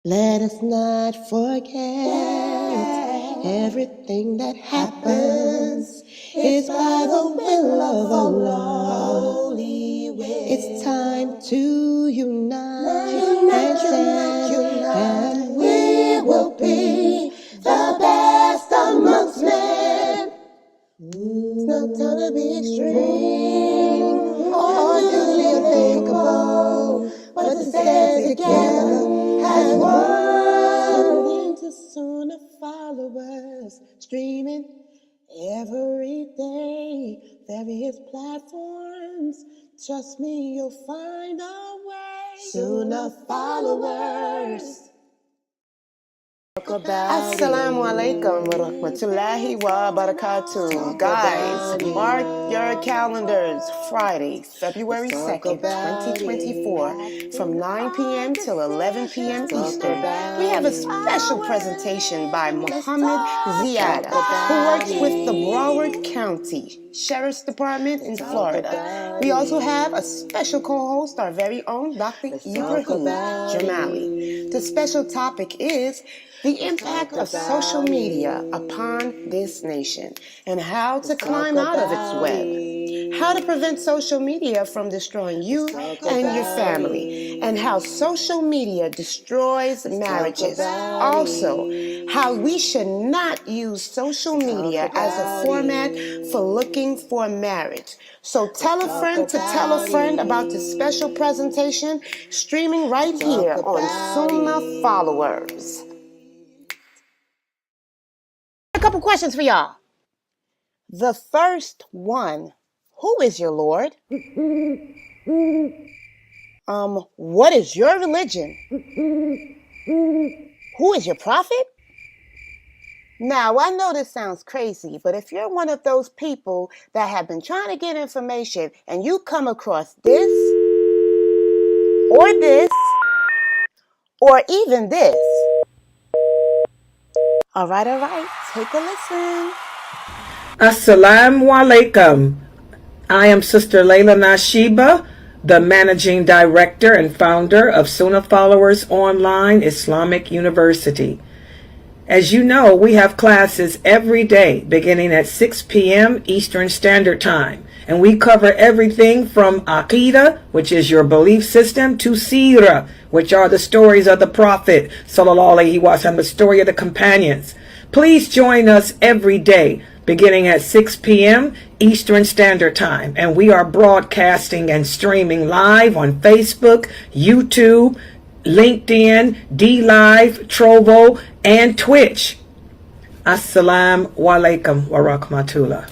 Let us not forget everything that happens is by the will of Allah. It's time to unite and stand, and we will be the best amongst men. It's not time to be extreme or newly unthinkable, but to stand together as one. Into Sunnah followers, streaming every day, various platforms. Trust me, you'll find a way. Sunnah followers. Assalamu alaikum wa rahmatullahi wa barakatuh. Guys, mark your calendars. Friday, February 2nd, 2024, from 9 p.m. till 11 p.m. Eastern. We have a special presentation by Muhammad Ziada, who works with the Broward County Sheriff's Department in Florida. We also have a special co-host, our very own Dr. Ibrahim Jamali. The special topic is the impact of social media upon this nation and how to climb out of its web. How to prevent social media from destroying you and your family, and how social media destroys marriages. Also, how we should not use social media as a format for looking for marriage. So tell a friend to tell a friend about this special presentation streaming right here on Sunnah Followers. A couple questions for y'all. The first one, who is your Lord? What is your religion? Who is your prophet? Now, I know this sounds crazy, but if you're one of those people that have been trying to get information and you come across this, or even this, all right, take a listen. Assalamu alaikum. I am Sister Lailanasheeba, the Managing Director and Founder of Sunnahfollowers Online Islamic University. As you know, we have classes every day beginning at 6 p.m. Eastern Standard Time. And we cover everything from Aqidah, which is your belief system, to Seerah, which are the stories of the Prophet, sallallahu alaihi wasallam, the story of the companions. Please join us every day beginning at 6 p.m. Eastern Standard Time. And we are broadcasting and streaming live on Facebook, YouTube, LinkedIn, DLive, Trovo, and Twitch. Assalamu alaikum wa rahmatullah.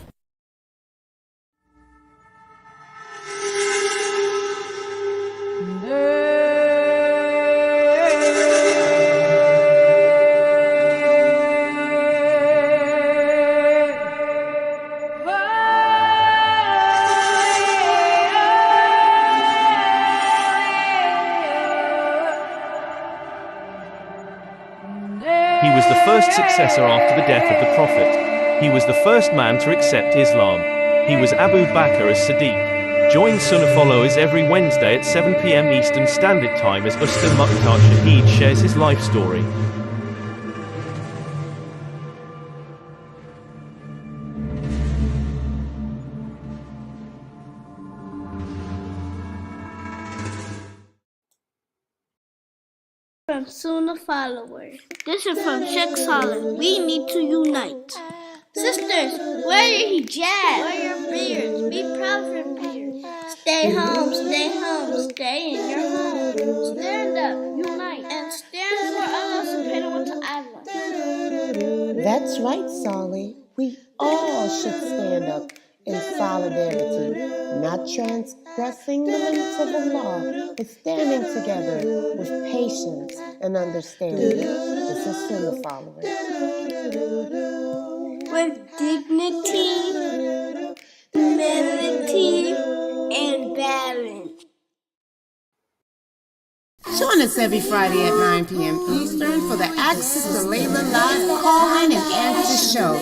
He was the first successor after the death of the Prophet. He was the first man to accept Islam. He was Abu Bakr as-Siddiq. Join Sunnah Followers every Wednesday at 7 p.m. Eastern Standard Time as Ustad Mukhtar Shahid shares his life story. From Sunnah Followers. This is from Sheikh Saleh. We need to unite. Sisters, wear your hijab. Wear your beards. Be proud of your beards. Stay home, stay in your home. Stand up, unite, and stand for Allah subhanahu wa ta'ala. That's right, Saleh. We all should stand up in solidarity, not transgressing the limits of Allah, but standing together with patience and understanding. This is Sunnah Followers. With dignity, humility, and balance. Join us every Friday at 9 p.m. Eastern for the Access to Layla live call-in and answer show.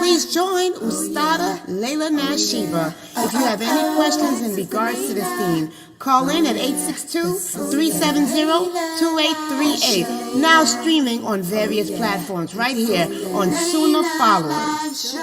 Please join Ustada lailanasheeba. If you have any questions in regards to this theme, call in at 862-370-2838. Now streaming on various platforms right here on Sunnahfollowers.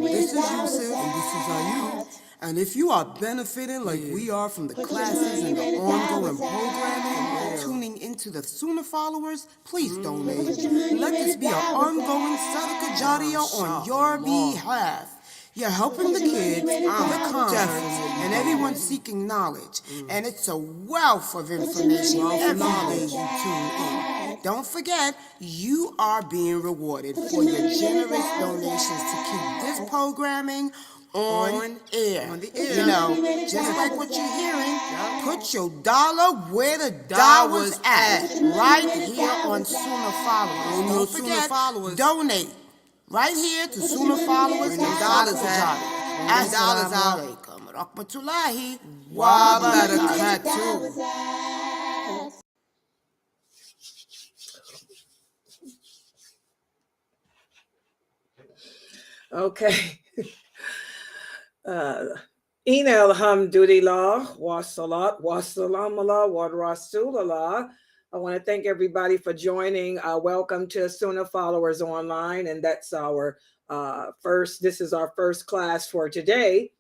This is Yusuf and this is Ayub. And if you are benefiting like we are from the classes and the ongoing programming, tuning into the Sunnah followers, please donate. Let this be an ongoing sadaqah jariyah on your behalf. You're helping the kids, the converts, and everyone seeking knowledge. And it's a wealth of information every day you tune in. Don't forget, you are being rewarded for your generous donations to keep this programming on air. You know, just like what you're hearing, put your dollar where the dollar's at. Right here on Sunnahfollowers. Don't forget, donate. Right here to Sunnahfollowers and dollars at. Assalamu alaikum. Rahmatullahi wa barakatuh. Okay. Ina alhamdulillah, wa salat, wa salam Allah, wa rasulallah. I want to thank everybody for joining. Welcome to Sunnah Followers Online. And that's our this is our first class for today,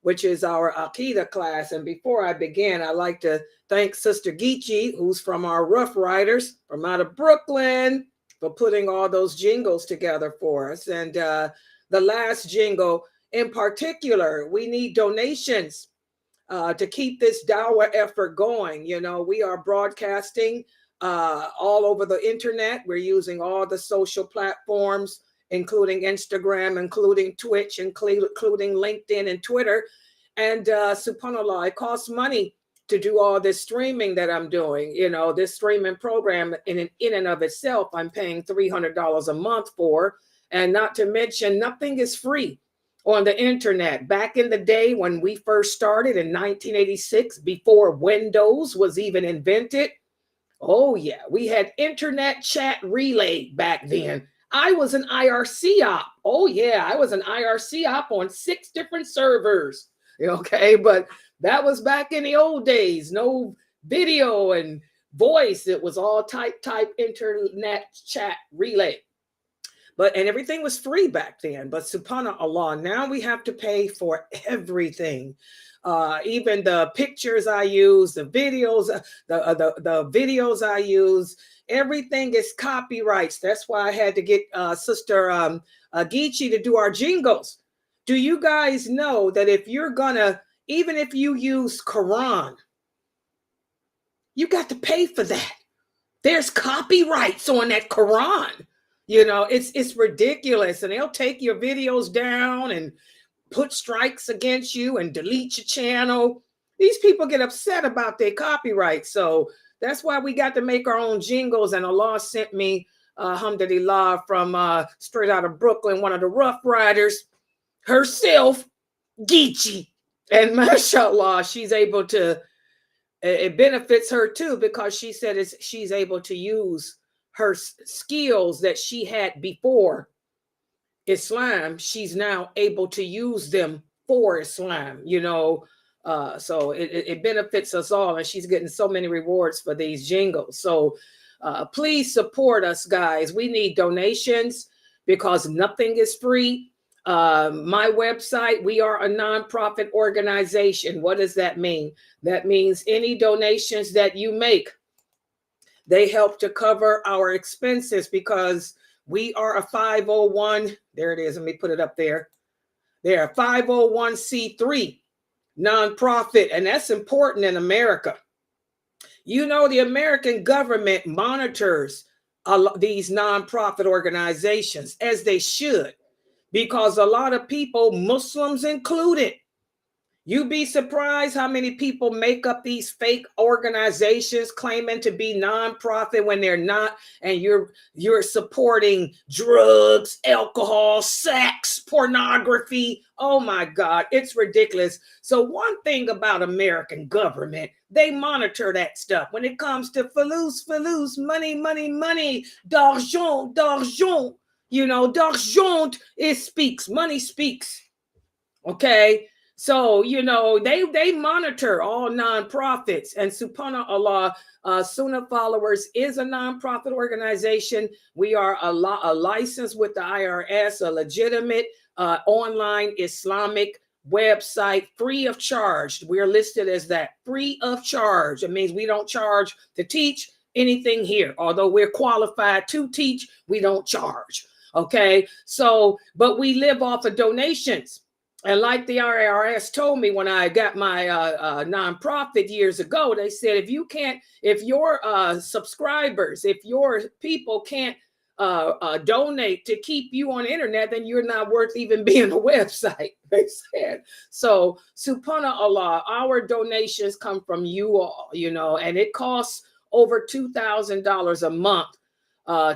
which is our Aqidah class. And before I begin, I'd like to thank Sister Geechee, who's from our Rough Riders from out of Brooklyn, for putting all those jingles together for us. And the last jingle in particular, we need donations to keep this dawah effort going. You know, we are broadcasting all over the internet. We're using all the social platforms, including Instagram, including Twitch, including LinkedIn and Twitter. And subhanAllah, it costs money to do all this streaming that I'm doing. You know, this streaming program in and of itself, I'm paying $300 a month for. And not to mention, nothing is free on the internet. Back in the day when we first started in 1986, before Windows was even invented, oh yeah, we had internet chat relay back then. I was an IRC op. Oh yeah, I was an IRC op on 6 different servers. Okay, but that was back in the old days. No video and voice. It was all type internet chat relay. And everything was free back then. But subhanAllah, now we have to pay for everything. Even the pictures I use, the videos, the videos I use, everything is copyrights. That's why I had to get Sister Geechee to do our jingles. Do you guys know that if you're gonna, even if you use Quran, you got to pay for that? There's copyrights on that Quran. You know, it's ridiculous. And they'll take your videos down and put strikes against you and delete your channel. These people get upset about their copyright. So that's why we got to make our own jingles. And Allah sent me, alhamdulillah, from straight out of Brooklyn, one of the Rough Riders herself, Geechee. And mashallah, she's able to, it benefits her too, because she said she's able to use her skills that she had before Islam. She's now able to use them for Islam, you know. So it benefits us all, and she's getting so many rewards for these jingles. So please support us, guys. We need donations because nothing is free. My website, we are a nonprofit organization. What does that mean? That means any donations that you make, they help to cover our expenses, because we are a 501. There it is. Let me put it up there. They're a 501c3 nonprofit, and that's important in America. You know, the American government monitors these nonprofit organizations, as they should, because a lot of people, Muslims included, you'd be surprised how many people make up these fake organizations claiming to be nonprofit when they're not, and you're supporting drugs, alcohol, sex, pornography. Oh my God, it's ridiculous. So one thing about American government, They monitor that stuff. When it comes to falus, money, d'argent, d'argent, it speaks. Money speaks. Okay. So, they monitor all nonprofits, and subhanAllah, Sunnah Followers is a nonprofit organization. We are a license with the IRS, a legitimate online Islamic website, free of charge. We're listed as that, free of charge. It means we don't charge to teach anything here. Although we're qualified to teach, we don't charge. Okay. So, but we live off of donations. And like the IRS told me when I got my nonprofit years ago, they said, if your subscribers, if your people can't donate to keep you on the internet, then you're not worth even being a website, they said. So, subhanAllah, our donations come from you all, and it costs over $2,000 a month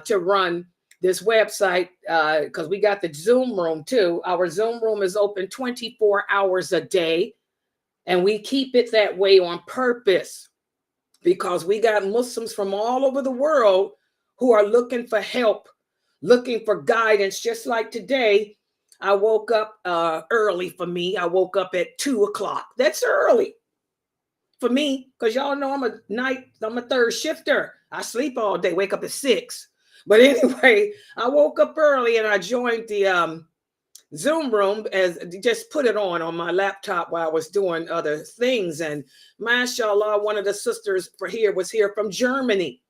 to run this website, because we got the Zoom room too. Our Zoom room is open 24 hours a day, and we keep it that way on purpose because we got Muslims from all over the world who are looking for help, looking for guidance. Just like today, I woke up early for me. I woke up at 2:00. That's early for me because y'all know I'm a third shifter. I sleep all day, wake up at 6. But anyway, I woke up early and I joined the Zoom room, as just put it on my laptop while I was doing other things. And mashallah, one of the sisters was here from Germany.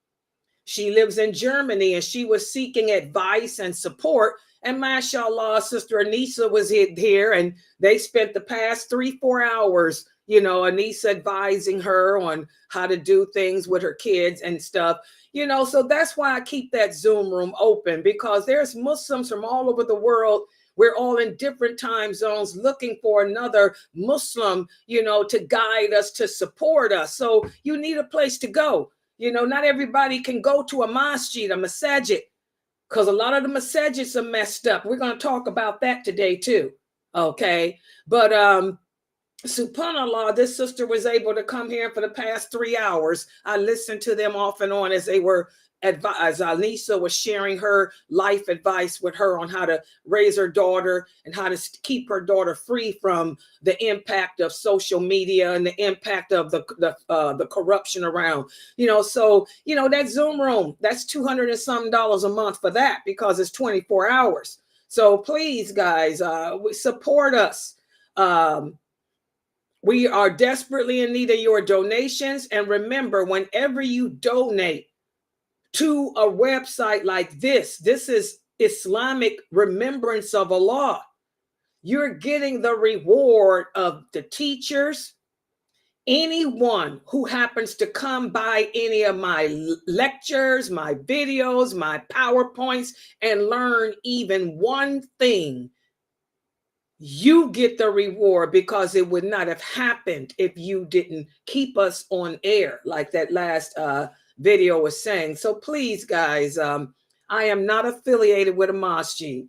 She lives in Germany and she was seeking advice and support. And mashallah, Sister Anissa was here, and they spent the past 3-4 hours, Anissa advising her on how to do things with her kids and stuff. So that's why I keep that Zoom room open, because there's Muslims from all over the world. We're all in different time zones looking for another Muslim, to guide us, to support us. So you need a place to go. Not everybody can go to a masjid, a masajid, because a lot of the masajids are messed up. We're going to talk about that today too. Okay. But subhanAllah, this sister was able to come here for the past 3 hours. I listened to them off and on as they were advised. Anissa was sharing her life advice with her on how to raise her daughter and how to keep her daughter free from the impact of social media and the impact of the corruption around. So that Zoom room, that's $200 and something a month for that, because it's 24 hours. So please, guys, support us. We are desperately in need of your donations. And remember, whenever you donate to a website like this is Islamic remembrance of Allah. You're getting the reward of the teachers, anyone who happens to come by any of my lectures, my videos, my PowerPoints, and learn even one thing. You get the reward, because it would not have happened if you didn't keep us on air, like that last video was saying. So please, guys, I am not affiliated with a masjid.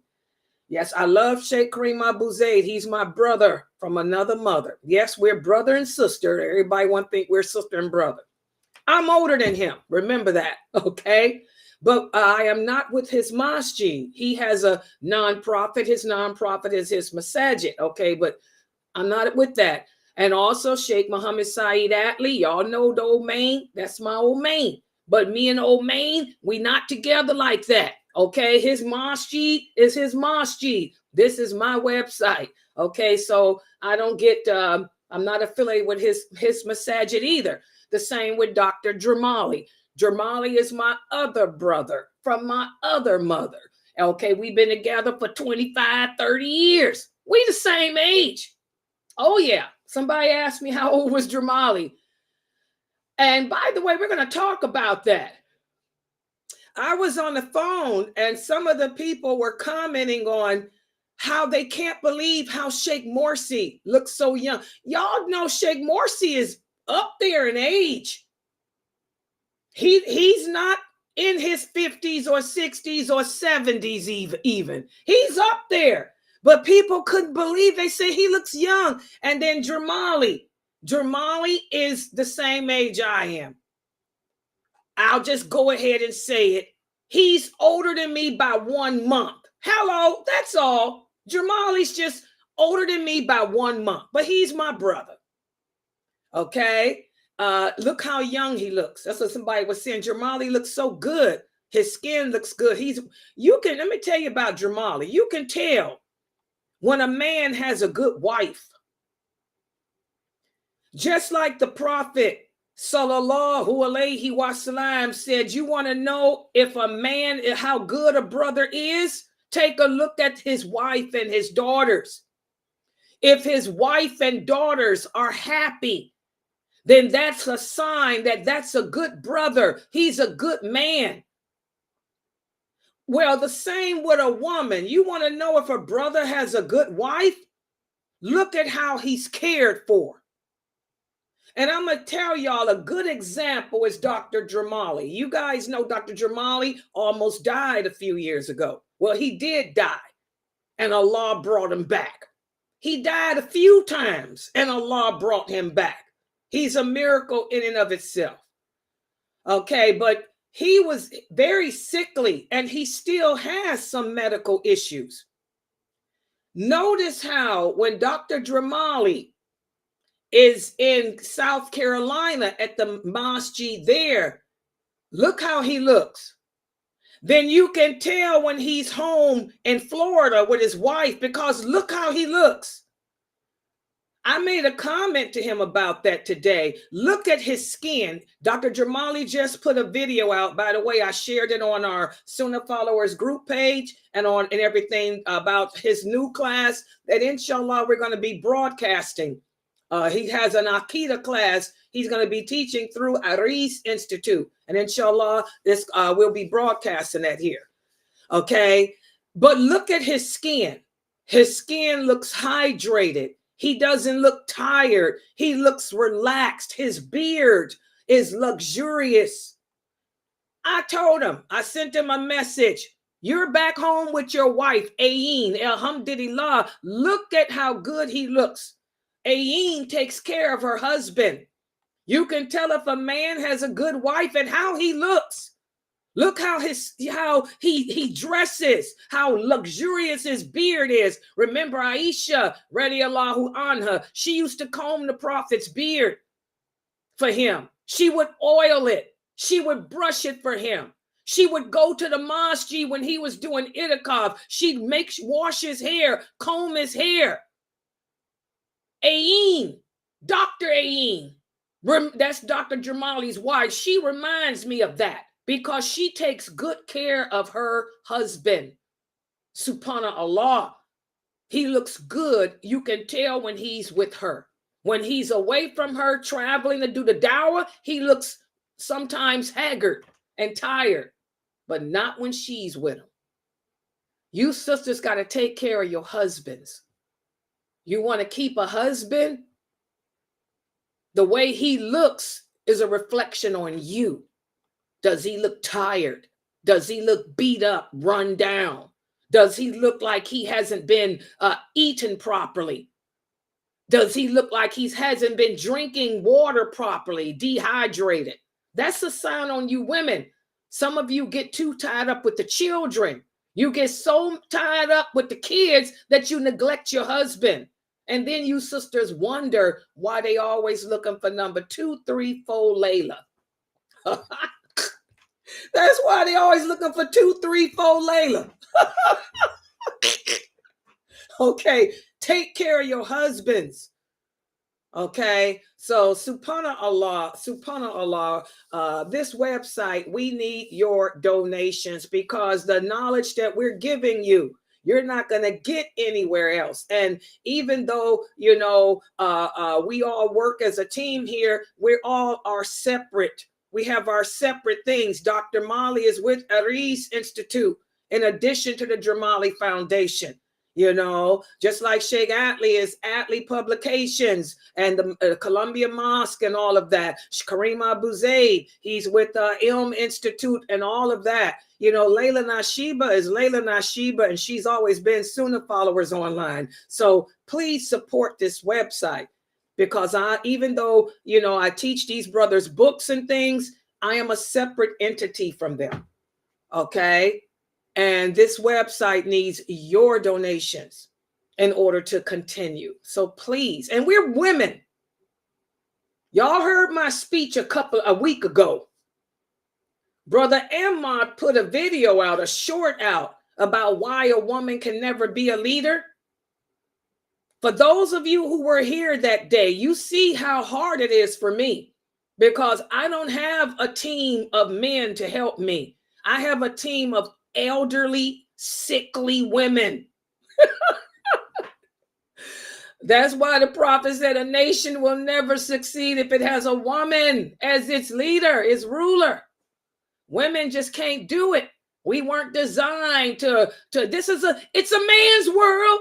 Yes, I love Sheikh Kareem Abu Zaid. He's my brother from another mother. Yes, we're brother and sister. Everybody want to think we're sister and brother. I'm older than him. Remember that, okay? But I am not with his masjid. He has a nonprofit. His nonprofit is his masajid, okay? But I'm not with that. And also Sheikh Muhammad Saeed Atli. Y'all know the old man. That's my old man. But me and old man, we not together like that, okay? His masjid is his masjid. This is my website, okay? So I don't get, I'm not affiliated with his masajid either. The same with Dr. Dramali. Dramali is my other brother from my other mother. Okay, we've been together for 25, 30 years. We the same age. Oh, yeah. Somebody asked me how old was Dramali. And by the way, we're going to talk about that. I was on the phone and some of the people were commenting on how they can't believe how Sheikh Morsi looks so young. Y'all know Sheikh Morsi is up there in age. He's not in his 50s or 60s or 70s even. He's up there. But people couldn't believe. They say he looks young. And then Dramali, Jamali is the same age I am. I'll just go ahead and say it. He's older than me by 1 month. Hello, that's all. Jamali's just older than me by 1 month, but he's my brother. Okay? Look how young he looks. That's what somebody was saying. Jamali looks so good. His skin looks good. Let me tell you about Jamali. You can tell when a man has a good wife. Just like the Prophet Sallallahu Alaihi Wasallam said, you want to know if a man, how good a brother is? Take a look at his wife and his daughters. If his wife and daughters are happy, then that's a sign that that's a good brother. He's a good man. Well, the same with a woman. You want to know if a brother has a good wife? Look at how he's cared for. And I'm going to tell y'all a good example is Dr. Jamali. You guys know Dr. Jamali almost died a few years ago. Well, he did die, and Allah brought him back. He died a few times, and Allah brought him back. He's a miracle in and of itself. Okay, but he was very sickly, and he still has some medical issues. Notice how when Dr. Jamali is in South Carolina at the masjid there, look how he looks. Then you can tell when he's home in Florida with his wife, because look how he looks. I made a comment to him about that today. Look at his skin. Dr. Jamali just put a video out. By the way, I shared it on our Sunnah Followers group page and everything about his new class that inshallah we're going to be broadcasting. He has an Aqidah class he's going to be teaching through Aris Institute. And inshallah, this will be broadcasting that here. Okay. But look at his skin. His skin looks hydrated. He doesn't look tired. He looks relaxed. His beard is luxurious. I told him, I sent him a message. You're back home with your wife, Ayin. Alhamdulillah. Look at how good he looks. Ayin takes care of her husband. You can tell if a man has a good wife and how he looks. Look how he dresses, how luxurious his beard is. Remember Aisha, radiallahu anha, she used to comb the Prophet's beard for him. She would oil it. She would brush it for him. She would go to the masjid when he was doing itikaf. She'd wash his hair, comb his hair. Ayin, Dr. Ayin, that's Dr. Jamali's wife. She reminds me of that because she takes good care of her husband. Subhanallah. He looks good. You can tell when he's with her. When he's away from her, traveling to do the dawah, he looks sometimes haggard and tired, but not when she's with him. You sisters got to take care of your husbands. You want to keep a husband? The way he looks is a reflection on you. Does he look tired? Does he look beat up, run down? Does he look like he hasn't been eaten properly? Does he look like he hasn't been drinking water properly, dehydrated? That's a sign on you women. Some of you get too tied up with the children. You get so tied up with the kids that you neglect your husband. And then you sisters wonder why they always looking for number 2, 3, 4 Layla. That's why they always looking for 2, 3, 4 Layla. Okay, take care of your husbands. Okay, so subhanallah, this website, we need your donations because the knowledge that we're giving you, you're not going to get anywhere else. And even though, we all work as a team here, we all are separate. We have our separate things. Dr. Mali is with Aris Institute in addition to the Jamali Foundation. Just like Sheikh Atlee is Atlee Publications and the Columbia Mosque and all of that. Kareem Abu Zaid, he's with Ilm Institute and all of that. Lailanasheeba is Lailanasheeba, and she's always been Sunnah Followers online. So please support this website. because even though, I teach these brothers books and things, I am a separate entity from them. Okay. And this website needs your donations in order to continue. So please, and we're women. Y'all heard my speech a week ago. Brother Ahmad put a video out, a short out, about why a woman can never be a leader. For those of you who were here that day, you see how hard it is for me, because I don't have a team of men to help me. I have a team of elderly, sickly women. That's why the prophet said a nation will never succeed if it has a woman as its leader, its ruler. Women just can't do it. We weren't designed to it's a man's world.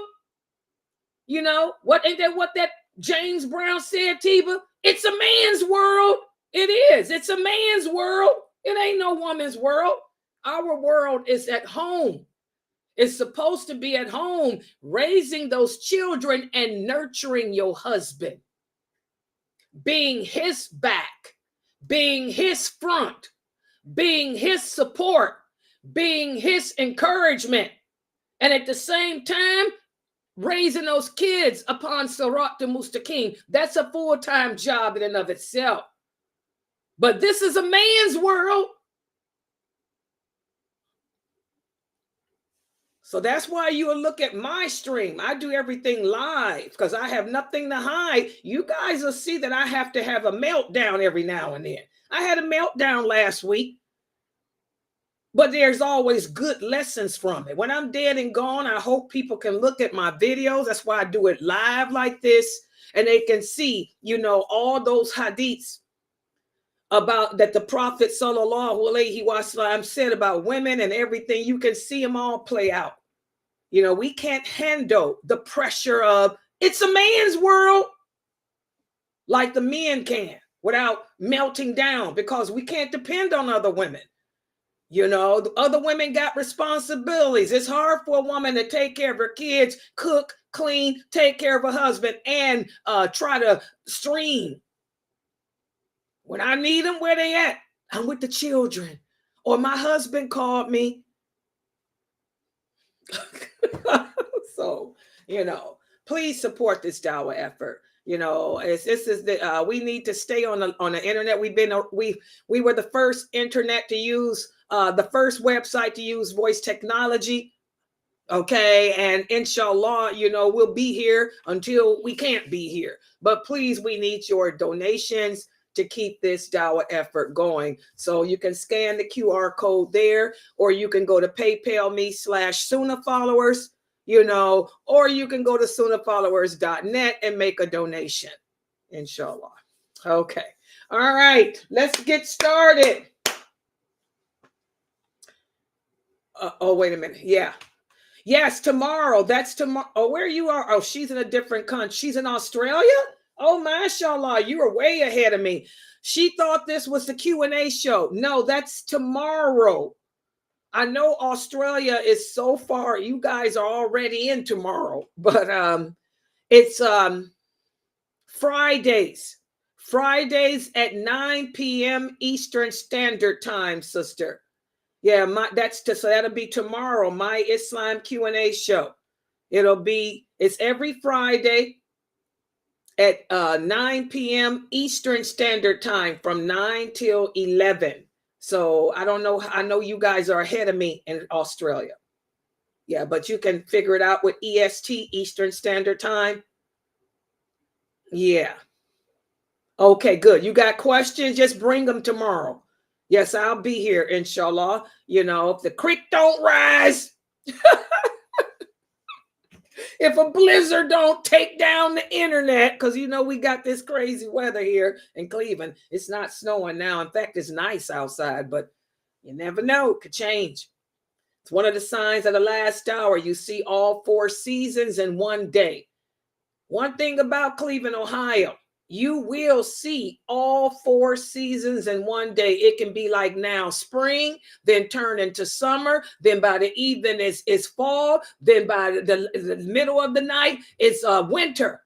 What ain't that what that James Brown said, Tiba? It's a man's world. It is. It's a man's world. It ain't no woman's world. Our world is at home. It's supposed to be at home, raising those children and nurturing your husband, being his back, being his front, being his support, being his encouragement, and at the same time, raising those kids upon Sirat al-Mustaqim. That's a full-time job in and of itself. But this is a man's world. So that's why you will look at my stream. I do everything live because I have nothing to hide. You guys will see that I have to have a meltdown every now and then. I had a meltdown last week, but there's always good lessons from it. When I'm dead and gone, I hope people can look at my videos. That's why I do it live like this, and they can see, all those hadiths about that the Prophet sallallahu alaihi wasallam said about women and everything. You can see them all play out. We can't handle the pressure of it's a man's world like the men can without melting down, because we can't depend on other women. The other women got responsibilities. It's hard for a woman to take care of her kids, cook, clean, take care of her husband, and try to stream. When I need them, where they at? I'm with the children. Or my husband called me. So, please support this dawah effort. We need to stay on the internet. We were the first internet to use, the first website to use voice technology. Okay. And inshallah, we'll be here until we can't be here. But please, we need your donations to keep this dawah effort going. So you can scan the QR code there, or you can go to PayPal me/Sunnahfollowers, or you can go to Sunnahfollowers.net and make a donation, inshallah. Okay. All right, let's get started. Wait a minute. Yeah. Yes, tomorrow. That's tomorrow. Oh, where you are? Oh, she's in a different country. She's in Australia? Oh, mashallah, you are way ahead of me. She thought this was the Q&A show. No, that's tomorrow. I know Australia is so far. You guys are already in tomorrow, but it's Fridays at 9 p.m. Eastern Standard Time, sister. Yeah, so that'll be tomorrow, my Islam Q&A show. It's every Friday at 9 p.m. Eastern Standard Time, from 9 till 11. So I don't know. I know you guys are ahead of me in Australia. Yeah, but you can figure it out with EST, Eastern Standard Time. Yeah. Okay, good. You got questions? Just bring them tomorrow. Yes, I'll be here, inshallah. If the creek don't rise, if a blizzard don't take down the internet, because we got this crazy weather here in Cleveland. It's not snowing now. In fact, it's nice outside, but you never know. It could change. It's one of the signs of the last hour. You see all 4 seasons in one day. One thing about Cleveland, Ohio, you will see all 4 seasons in one day. It can be like now spring, then turn into summer, then by the evening it's fall, then by the middle of the night it's winter.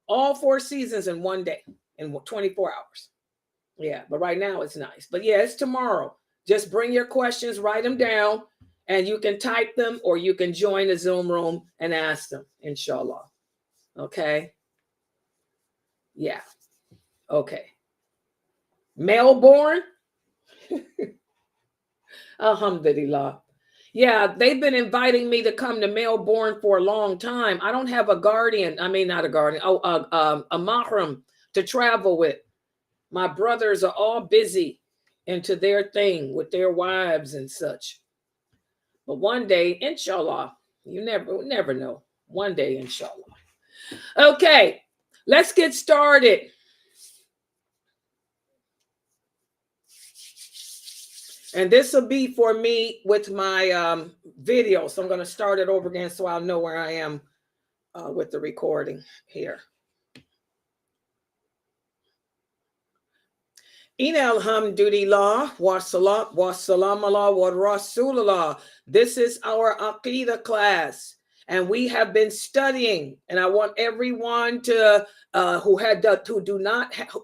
All 4 seasons in one day, in 24 hours. Yeah, but right now it's nice. But yeah, it's tomorrow. Just bring your questions, write them down, and you can type them or you can join the Zoom room and ask them, inshallah. Okay? Yeah. Okay. Melbourne? Alhamdulillah. Yeah, they've been inviting me to come to Melbourne for a long time. I don't have a guardian. I mean, not a guardian. A mahram to travel with. My brothers are all busy into their thing with their wives and such. But one day, inshallah, you never know. One day, inshallah. Okay, let's get started. And this will be for me with my video. So I'm going to start it over again so I'll know where I am with the recording here. In alhamdulillah, wa salam Allah wa rasulullah. This is our Aqidah class. And we have been studying. And I want everyone to,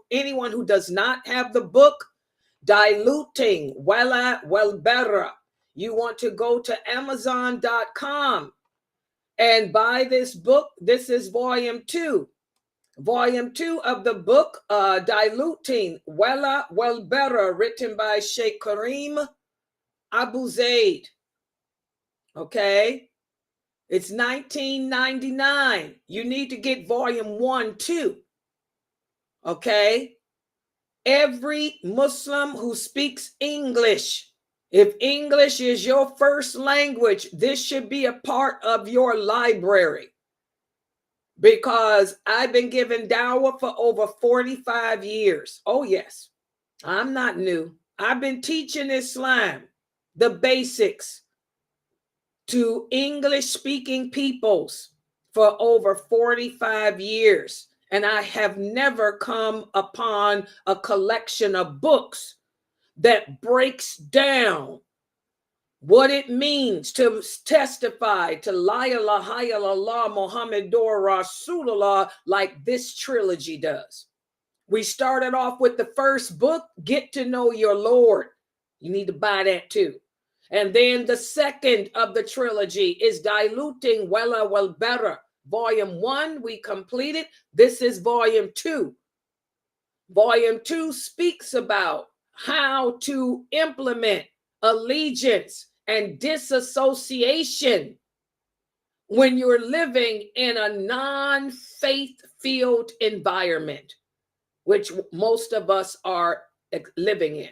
anyone who does not have the book, Diluting Wala Welbera. You want to go to Amazon.com and buy this book. This is volume 2. Volume 2 of the book, Diluting Wala Welbera, written by Sheikh Kareem Abu Zaid. Okay. It's $19.99. You need to get volume 1 too. Okay. Every Muslim who speaks English, if English is your first language, this should be a part of your library. Because I've been giving dawah for over 45 years. Oh, yes. I'm not new. I've been teaching Islam, the basics, to English-speaking peoples for over 45 years. And I have never come upon a collection of books that breaks down what it means to testify to La ilaha illallah Muhammadur Rasulullah like this trilogy does. We started off with the first book, Get to Know Your Lord. You need to buy that too. And then the second of the trilogy is Diluting Wala Welbera. Volume 1, we completed. This is volume 2. Volume 2 speaks about how to implement allegiance and disassociation when you're living in a non-faith-filled environment, which most of us are living in.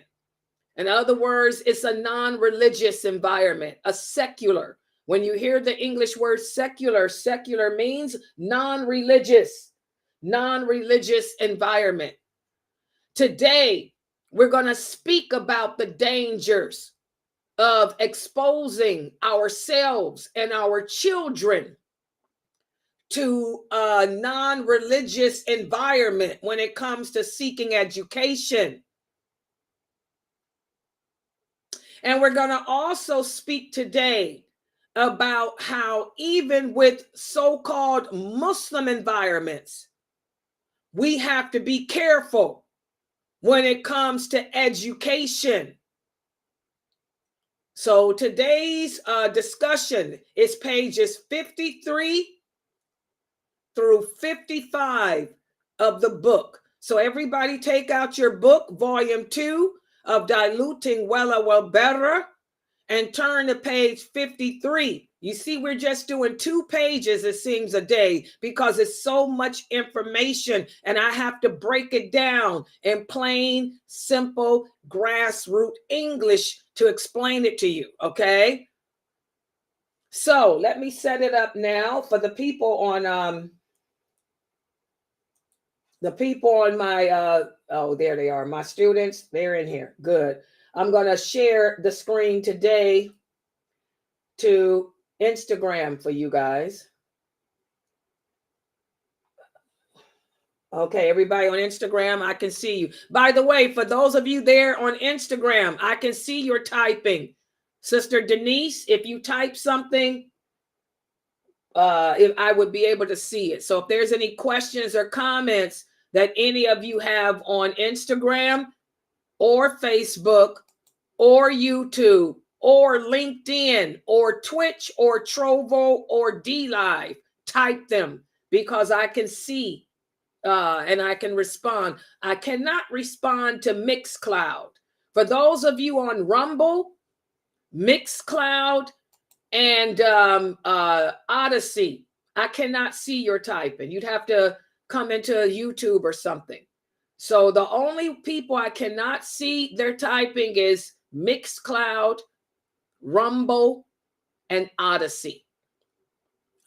In other words, it's a non-religious environment, a secular. When you hear the English word secular, secular means non-religious environment. Today, we're going to speak about the dangers of exposing ourselves and our children to a non-religious environment when it comes to seeking education. And we're going to also speak today about how even with so-called Muslim environments, we have to be careful when it comes to education. So today's discussion is pages 53 through 55 of the book. So everybody take out your book, volume 2 of Diluting Wala Welbera, and turn to page 53. You see, we're just doing 2 pages, it seems, a day because it's so much information and I have to break it down in plain, simple, grassroots English to explain it to you, okay? So let me set it up now for the people on my, oh, there they are, my students, they're in here, good. I'm going to share the screen today to Instagram for you guys. Okay, everybody on Instagram, I can see you. By the way, for those of you there on Instagram, I can see your typing. Sister Denise, if you type something, if I would be able to see it. So if there's any questions or comments that any of you have on Instagram or Facebook or YouTube or LinkedIn or Twitch or Trovo or DLive, type them, because I can see and I can respond. I cannot respond to Mixcloud. For those of you on Rumble, Mixcloud, and Odyssey, I cannot see your typing. You'd have to come into YouTube or something. So the only people I cannot see their typing is Mixcloud, Rumble, and Odyssey.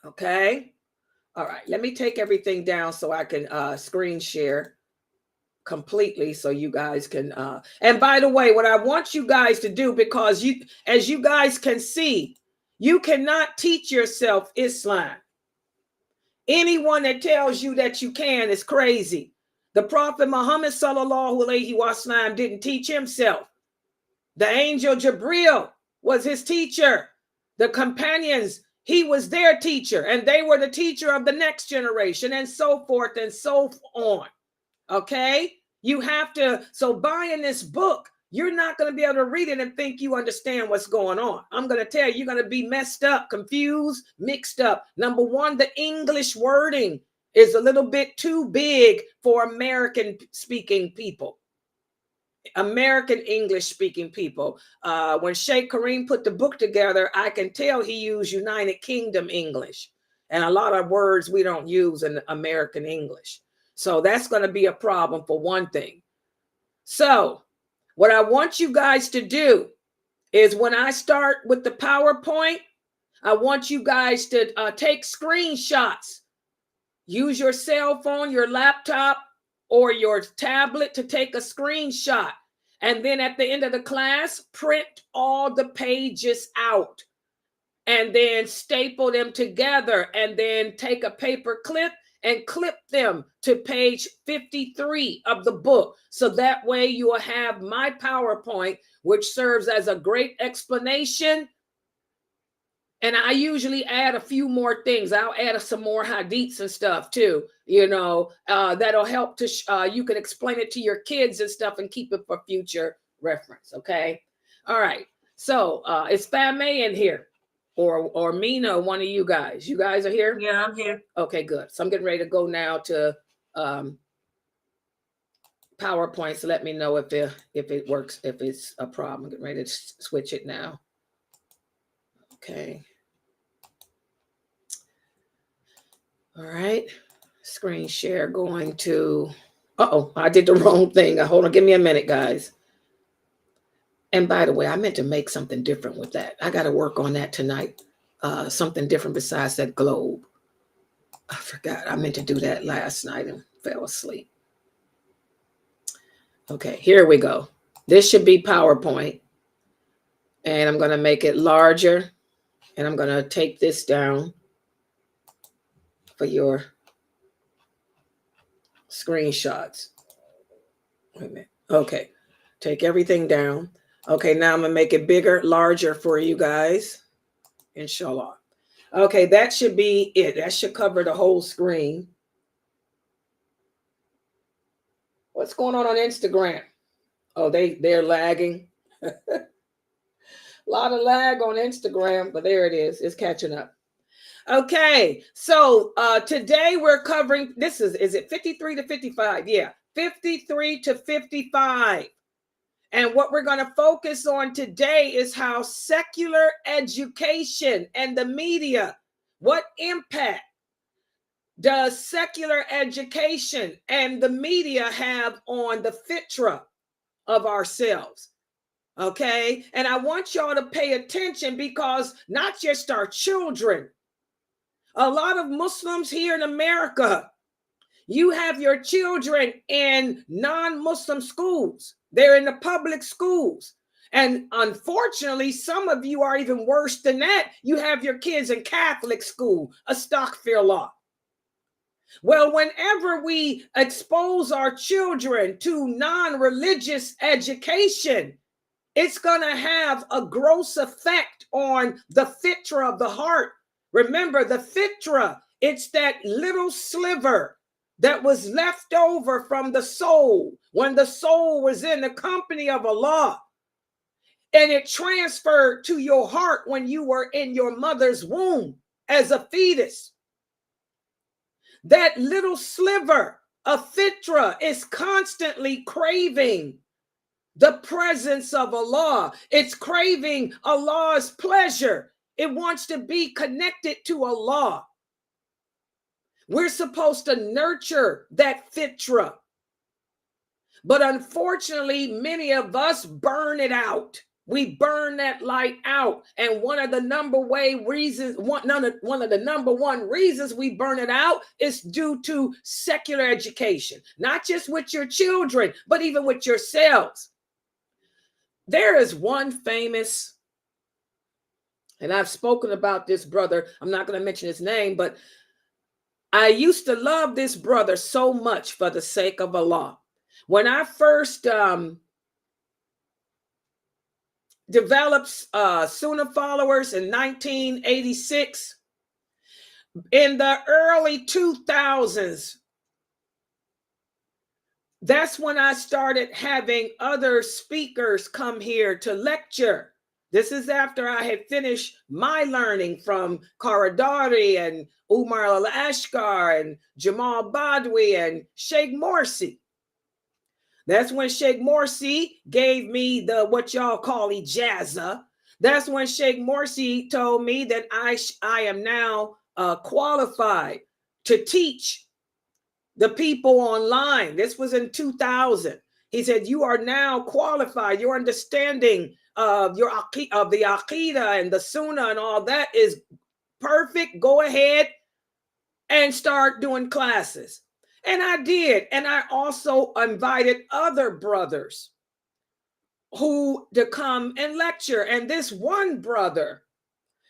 Okay. All right. Let me take everything down so I can screen share completely, so you guys can and by the way, what I want you guys to do, because you, as you guys can see, you cannot teach yourself Islam. Anyone that tells you that you can is crazy. The Prophet Muhammad sallallahu alaihi wasallam didn't teach himself. The angel Jibril was his teacher. The companions, he was their teacher, and they were the teacher of the next generation, and so forth and so on. Okay, you have to, so buying this book, you're not going to be able to read it and think you understand what's going on. I'm going to tell you, you're going to be messed up, confused, mixed up. Number one, the English wording is a little bit too big for American speaking people. American English speaking people. When Sheikh Kareem put the book together, I can tell he used United Kingdom English, and a lot of words we don't use in American English. So that's going to be a problem for one thing. So what I want you guys to do is, when I start with the PowerPoint, I want you guys to take screenshots. Use your cell phone, your laptop, or your tablet to take a screenshot. And then at the end of the class, print all the pages out and then staple them together, and then take a paper clip and clip them to page 53 of the book. So that way you will have my PowerPoint, which serves as a great explanation. And I usually add a few more things. I'll add some more hadiths and stuff too, you know, that'll help to, you can explain it to your kids and stuff and keep it for future reference. Okay. All right. So is Fame in here? Or Mina, one of you guys. You guys are here? Yeah, I'm here. Okay, good. So I'm getting ready to go now to PowerPoint. So let me know if it works, if it's a problem. I'm getting ready to switch it now. Okay. All right. Screen share going to, I did the wrong thing. Hold on, give me a minute, guys. And by the way, I meant to make something different with that. I got to work on that tonight. Something different besides that globe. I forgot. I meant to do that last night and fell asleep. Okay, here we go. This should be PowerPoint. And I'm going to make it larger. And I'm going to take this down for your screenshots. Wait a minute. Okay, take everything down. Okay, now I'm going to make it bigger, larger for you guys. Inshallah. Okay, that should be it. That should cover the whole screen. What's going on Instagram? Oh, they're lagging. A lot of lag on Instagram, but there it is. It's catching up. Okay, so today we're covering, is it 53 to 55? Yeah, 53 to 55. And what we're going to focus on today is how secular education and the media, what impact does secular education and the media have on the fitrah of ourselves? Okay, and I want y'all to pay attention, because not just our children, a lot of Muslims here in America, you have your children in non-Muslim schools. They're in the public schools. And unfortunately, some of you are even worse than that. You have your kids in Catholic school, astaghfirullah. Well, whenever we expose our children to non-religious education, it's going to have a gross effect on the fitrah of the heart, Remember the Fitrah, it's that little sliver that was left over from the soul when the soul was in the company of Allah. And it transferred to your heart when you were in your mother's womb as a fetus. That little sliver of Fitrah is constantly craving the presence of Allah. It's craving Allah's pleasure. It wants to be connected to Allah. We're supposed to nurture that Fitrah. But unfortunately, many of us burn it out. We burn that light out. And one of the number one reasons we burn it out is due to secular education, not just with your children, but even with yourselves. There is one famous, and I've spoken about this brother. I'm not going to mention his name, but I used to love this brother so much for the sake of Allah. When I first developed Sunnah followers in 1986, in the early 2000s, that's when I started having other speakers come here to lecture. This is after I had finished my learning from Karadari and Umar al-Ashqar and Jamal Badwi and Sheikh Morsi. That's when Sheikh Morsi gave me the what y'all call ijaza. That's when Sheikh Morsi told me that I am now qualified to teach the people online. This was in 2000. He said, you are now qualified. Your understanding of the Aqidah and the Sunnah and all that is perfect. Go ahead and start doing classes. And I did. And I also invited other brothers to come and lecture. And this one brother,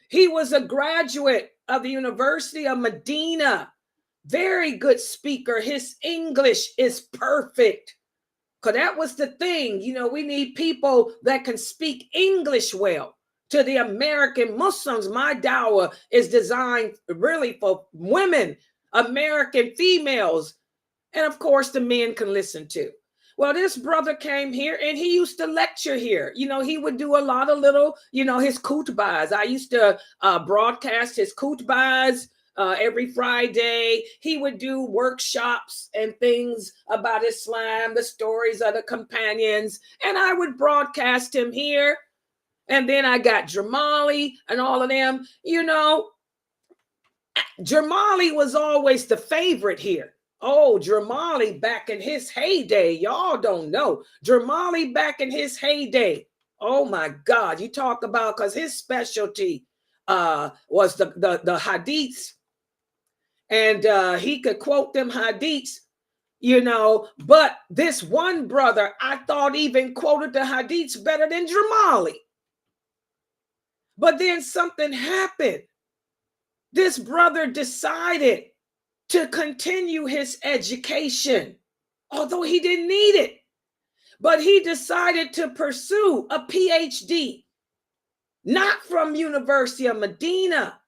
he was a graduate of the University of Medina. Very good speaker. His English is perfect. Because that was the thing. You know, we need people that can speak English well. To the American Muslims, my dawah is designed really for women, American females. And of course, the men can listen to. Well, this brother came here and he used to lecture here. You know, he would do a lot of little, his khutbahs. I used to broadcast his khutbahs every Friday. He would do workshops and things about Islam, the stories of the companions, and I would broadcast him here. And then I got Jamali and all of them. Jamali was always the favorite here. Oh, Jamali back in his heyday. Y'all don't know. Jamali back in his heyday. Oh my God. You talk about, because his specialty was the hadiths. And he could quote them hadiths, but this one brother, I thought even quoted the hadiths better than Jamali. But then something happened. This brother decided to continue his education, although he didn't need it. But he decided to pursue a PhD, not from University of Medina,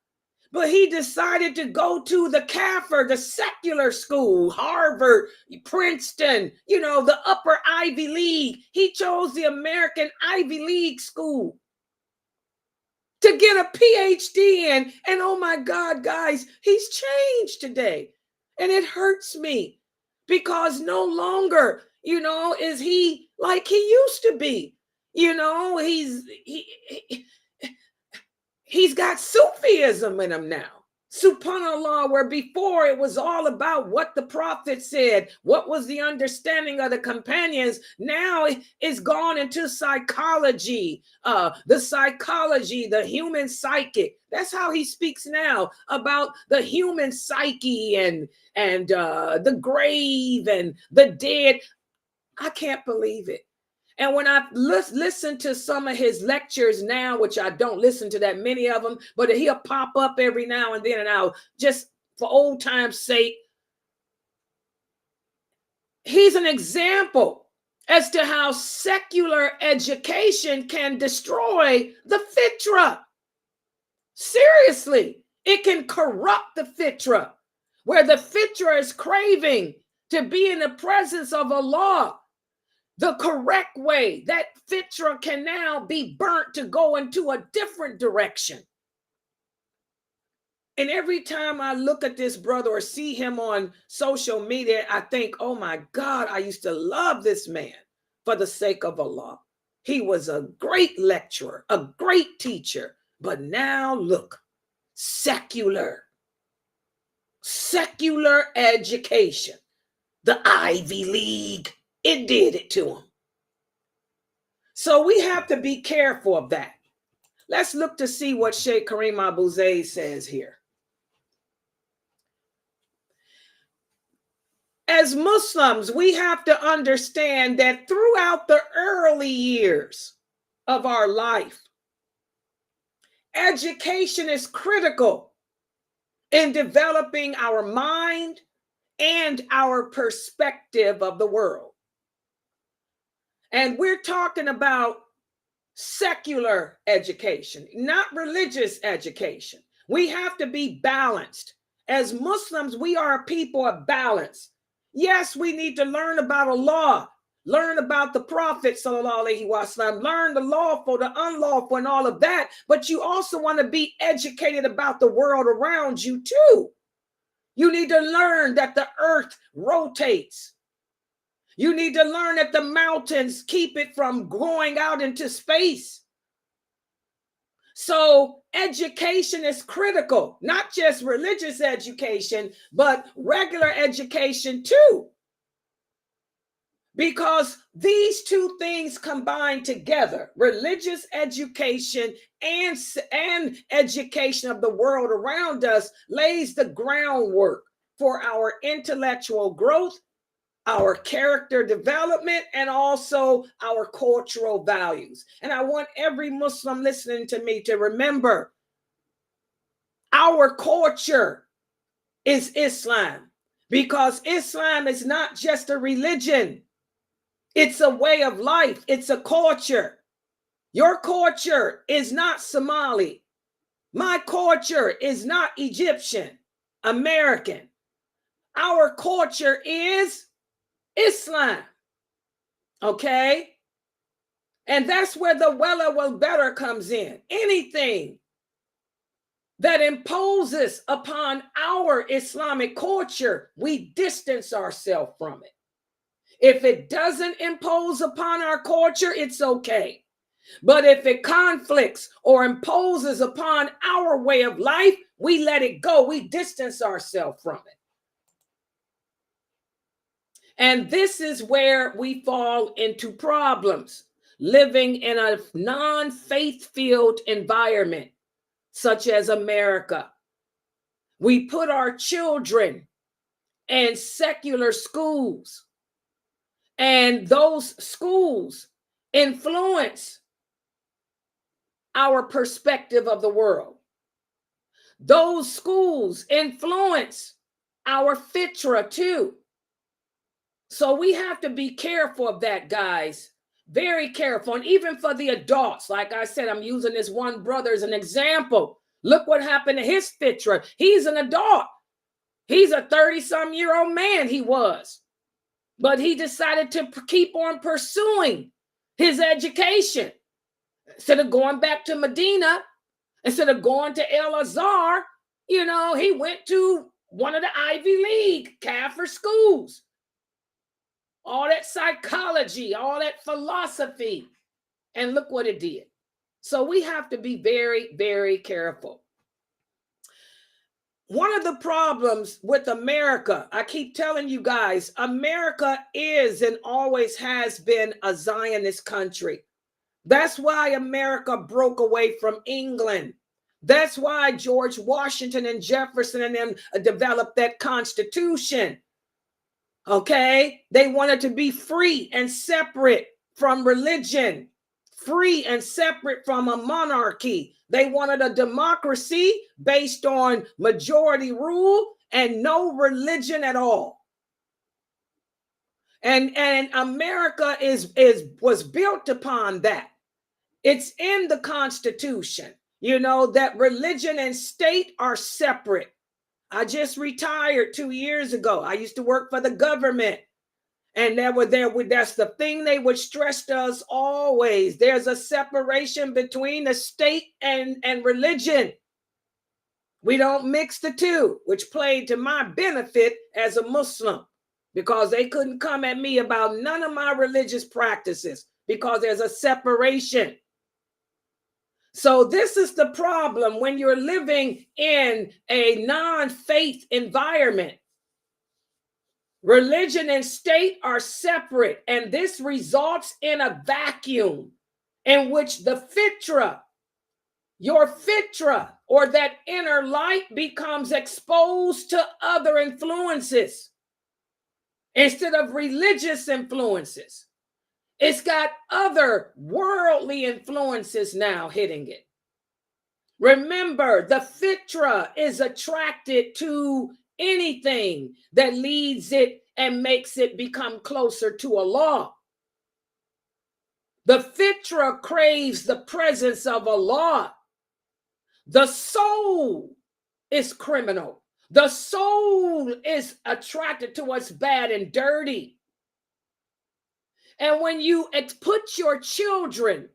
but he decided to go to the Kafir, the secular school, Harvard, Princeton, the upper Ivy League. He chose the American Ivy League school to get a PhD in. And oh my God, guys, he's changed today. And it hurts me because no longer, is he like he used to be. He's got Sufism in him now. Subhanallah, where before it was all about what the Prophet said, what was the understanding of the companions. Now it's gone into psychology, the human psychic. That's how he speaks now, about the human psyche and the grave and the dead. I can't believe it. And when I listen to some of his lectures now, which I don't listen to that many of them, but he'll pop up every now and then, and I'll just for old time's sake, he's an example as to how secular education can destroy the Fitrah. Seriously, It can corrupt the fitrah, where the fitrah is craving to be in the presence of Allah. The correct way, that fitrah can now be burnt to go into a different direction. And every time I look at this brother or see him on social media, I think, oh my God, I used to love this man for the sake of Allah. He was a great lecturer, a great teacher, but now look, secular education, the Ivy League, it did it to him. So we have to be careful of that. Let's look to see what Sheikh Kareem Abu Zayd says here. As Muslims, we have to understand that throughout the early years of our life, education is critical in developing our mind and our perspective of the world. And we're talking about secular education, not religious education. We have to be balanced. As Muslims, we are a people of balance. Yes, we need to learn about Allah, learn about the Prophet, sallallahu alaihi wasallam, learn the lawful, the unlawful, and all of that. But you also want to be educated about the world around you too. You need to learn that the earth rotates. You need to learn that the mountains keep it from going out into space. So education is critical, not just religious education, but regular education too. Because these two things combined together, religious education and education of the world around us, lays the groundwork for our intellectual growth, our character development, and also our cultural values. And I want every Muslim listening to me to remember, our culture is Islam, because Islam is not just a religion. It's a way of life. It's a culture. Your culture is not Somali. My culture is not Egyptian, American. Our culture is Islam. Okay? And that's where the wella will better comes in. Anything that imposes upon our Islamic culture, we distance ourselves from it. If it doesn't impose upon our culture, it's okay. But if it conflicts or imposes upon our way of life, we let it go. We distance ourselves from it. And this is where we fall into problems, living in a non-faith-filled environment, such as America. We put our children in secular schools, and those schools influence our perspective of the world. Those schools influence our fitrah too. So we have to be careful of that, guys. Very careful. And even for the adults, like I said, I'm using this one brother as an example. Look what happened to his fitrah. He's an adult. He's a 30-some-year-old man, he was. But he decided to keep on pursuing his education. Instead of going back to Medina, instead of going to El Azhar, he went to one of the Ivy League Kaffir schools. All that psychology, all that philosophy. And look what it did. So we have to be very, very careful. One of the problems with America, I keep telling you guys, America is and always has been a Zionist country. That's why America broke away from England. That's why George Washington and Jefferson and them developed that Constitution. Okay? They wanted to be free and separate from religion, free and separate from a monarchy. They wanted a democracy based on majority rule and no religion at all. And America was built upon that. It's in the Constitution. that religion and state are separate. I just retired 2 years ago. I used to work for the government. And that's the thing they would stress to us always. There's a separation between the state and religion. We don't mix the two, which played to my benefit as a Muslim, because they couldn't come at me about none of my religious practices because there's a separation. So this is the problem when you're living in a non-faith environment. Religion and state are separate, and this results in a vacuum in which the Fitrah, your Fitrah, or that inner light, becomes exposed to other influences instead of religious influences. It's got other worldly influences now hitting it. Remember, the Fitrah is attracted to anything that leads it and makes it become closer to Allah. The Fitrah craves the presence of Allah. The soul is criminal. The soul is attracted to what's bad and dirty. And when you put your children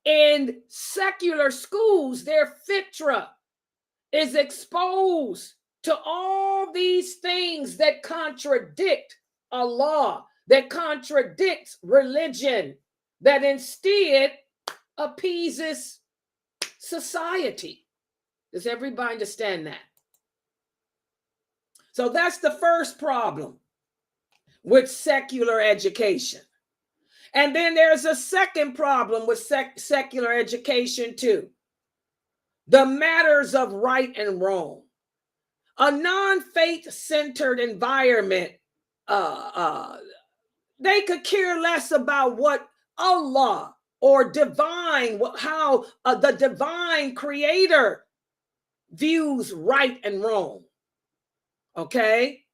in secular schools, their Fitrah is exposed to all these things that contradict Allah, that contradicts religion, that instead appeases society. Does everybody understand that? So that's the first problem with secular education. And then there's a second problem with secular education too. The matters of right and wrong. A non-faith-centered environment, they could care less about what Allah or divine, how the divine creator views right and wrong. Okay?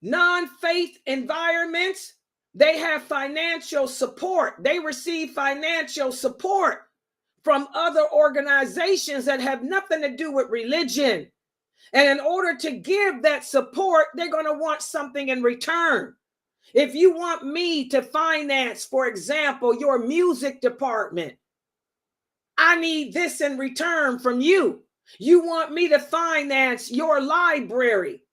Non-faith environments, they have financial support. They receive financial support from other organizations that have nothing to do with religion. And in order to give that support, they're going to want something in return. If you want me to finance, for example, your music department, I need this in return from you. You want me to finance your library,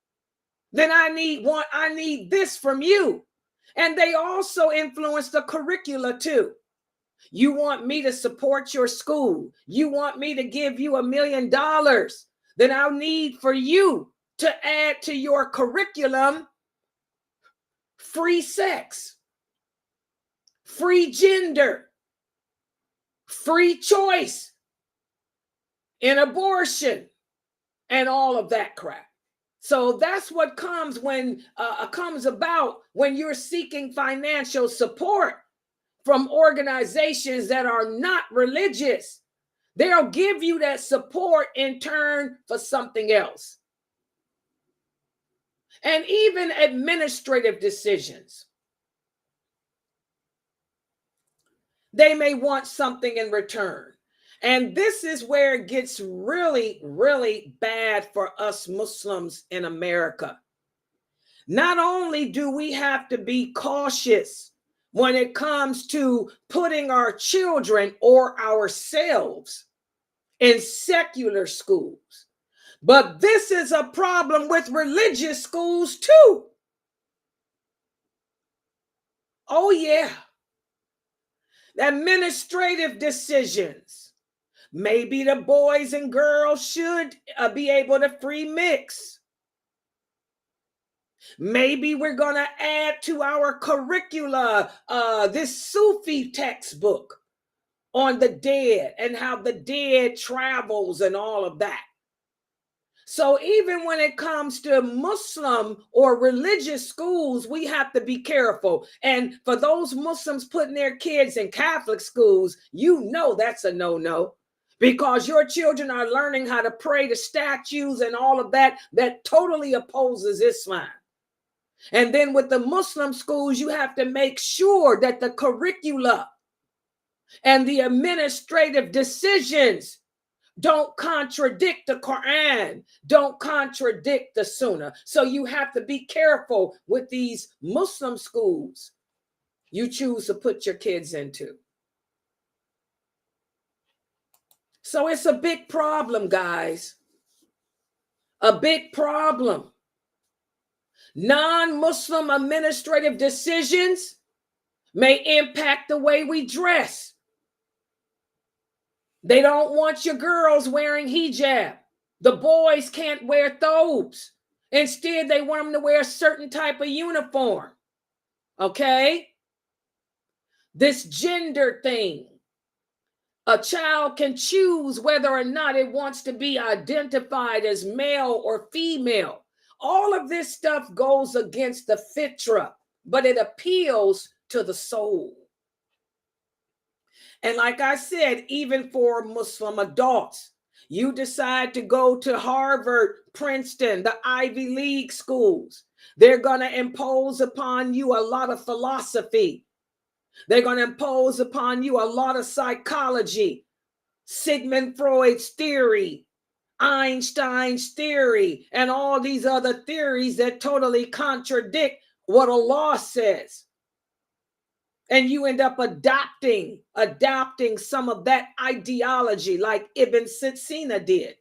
then I need this from you. And they also influence the curricula too. You want me to support your school. You want me to give you $1 million. Then I'll need for you to add to your curriculum free sex, free gender, free choice in abortion, and all of that crap. So that's what comes about when you're seeking financial support from organizations that are not religious. They'll give you that support in turn for something else. And even administrative decisions, they may want something in return. And this is where it gets really, really bad for us Muslims in America. Not only do we have to be cautious when it comes to putting our children or ourselves in secular schools, but this is a problem with religious schools too. Oh yeah. Administrative decisions. Maybe the boys and girls should be able to free mix. Maybe we're going to add to our curricula this Sufi textbook on the dead and how the dead travels and all of that. So even when it comes to Muslim or religious schools, we have to be careful. And for those Muslims putting their kids in Catholic schools, you know that's a no-no, because your children are learning how to pray to statues and all of that totally opposes Islam. And then with the Muslim schools, you have to make sure that the curricula And the administrative decisions don't contradict the Quran, don't contradict the Sunnah. So you have to be careful with these Muslim schools you choose to put your kids into. So it's a big problem, guys. A big problem. Non-Muslim administrative decisions may impact the way we dress. They don't want your girls wearing hijab. The boys can't wear thobes. Instead, they want them to wear a certain type of uniform. Okay? This gender thing. A child can choose whether or not it wants to be identified as male or female. All of this stuff goes against the fitrah, but it appeals to the soul. And like I said, even for Muslim adults, you decide to go to Harvard, Princeton, the Ivy League schools, they're going to impose upon you a lot of philosophy. They're going to impose upon you a lot of psychology, Sigmund Freud's theory, Einstein's theory, and all these other theories that totally contradict what Allah says. And you end up adopting some of that ideology like Ibn Sina did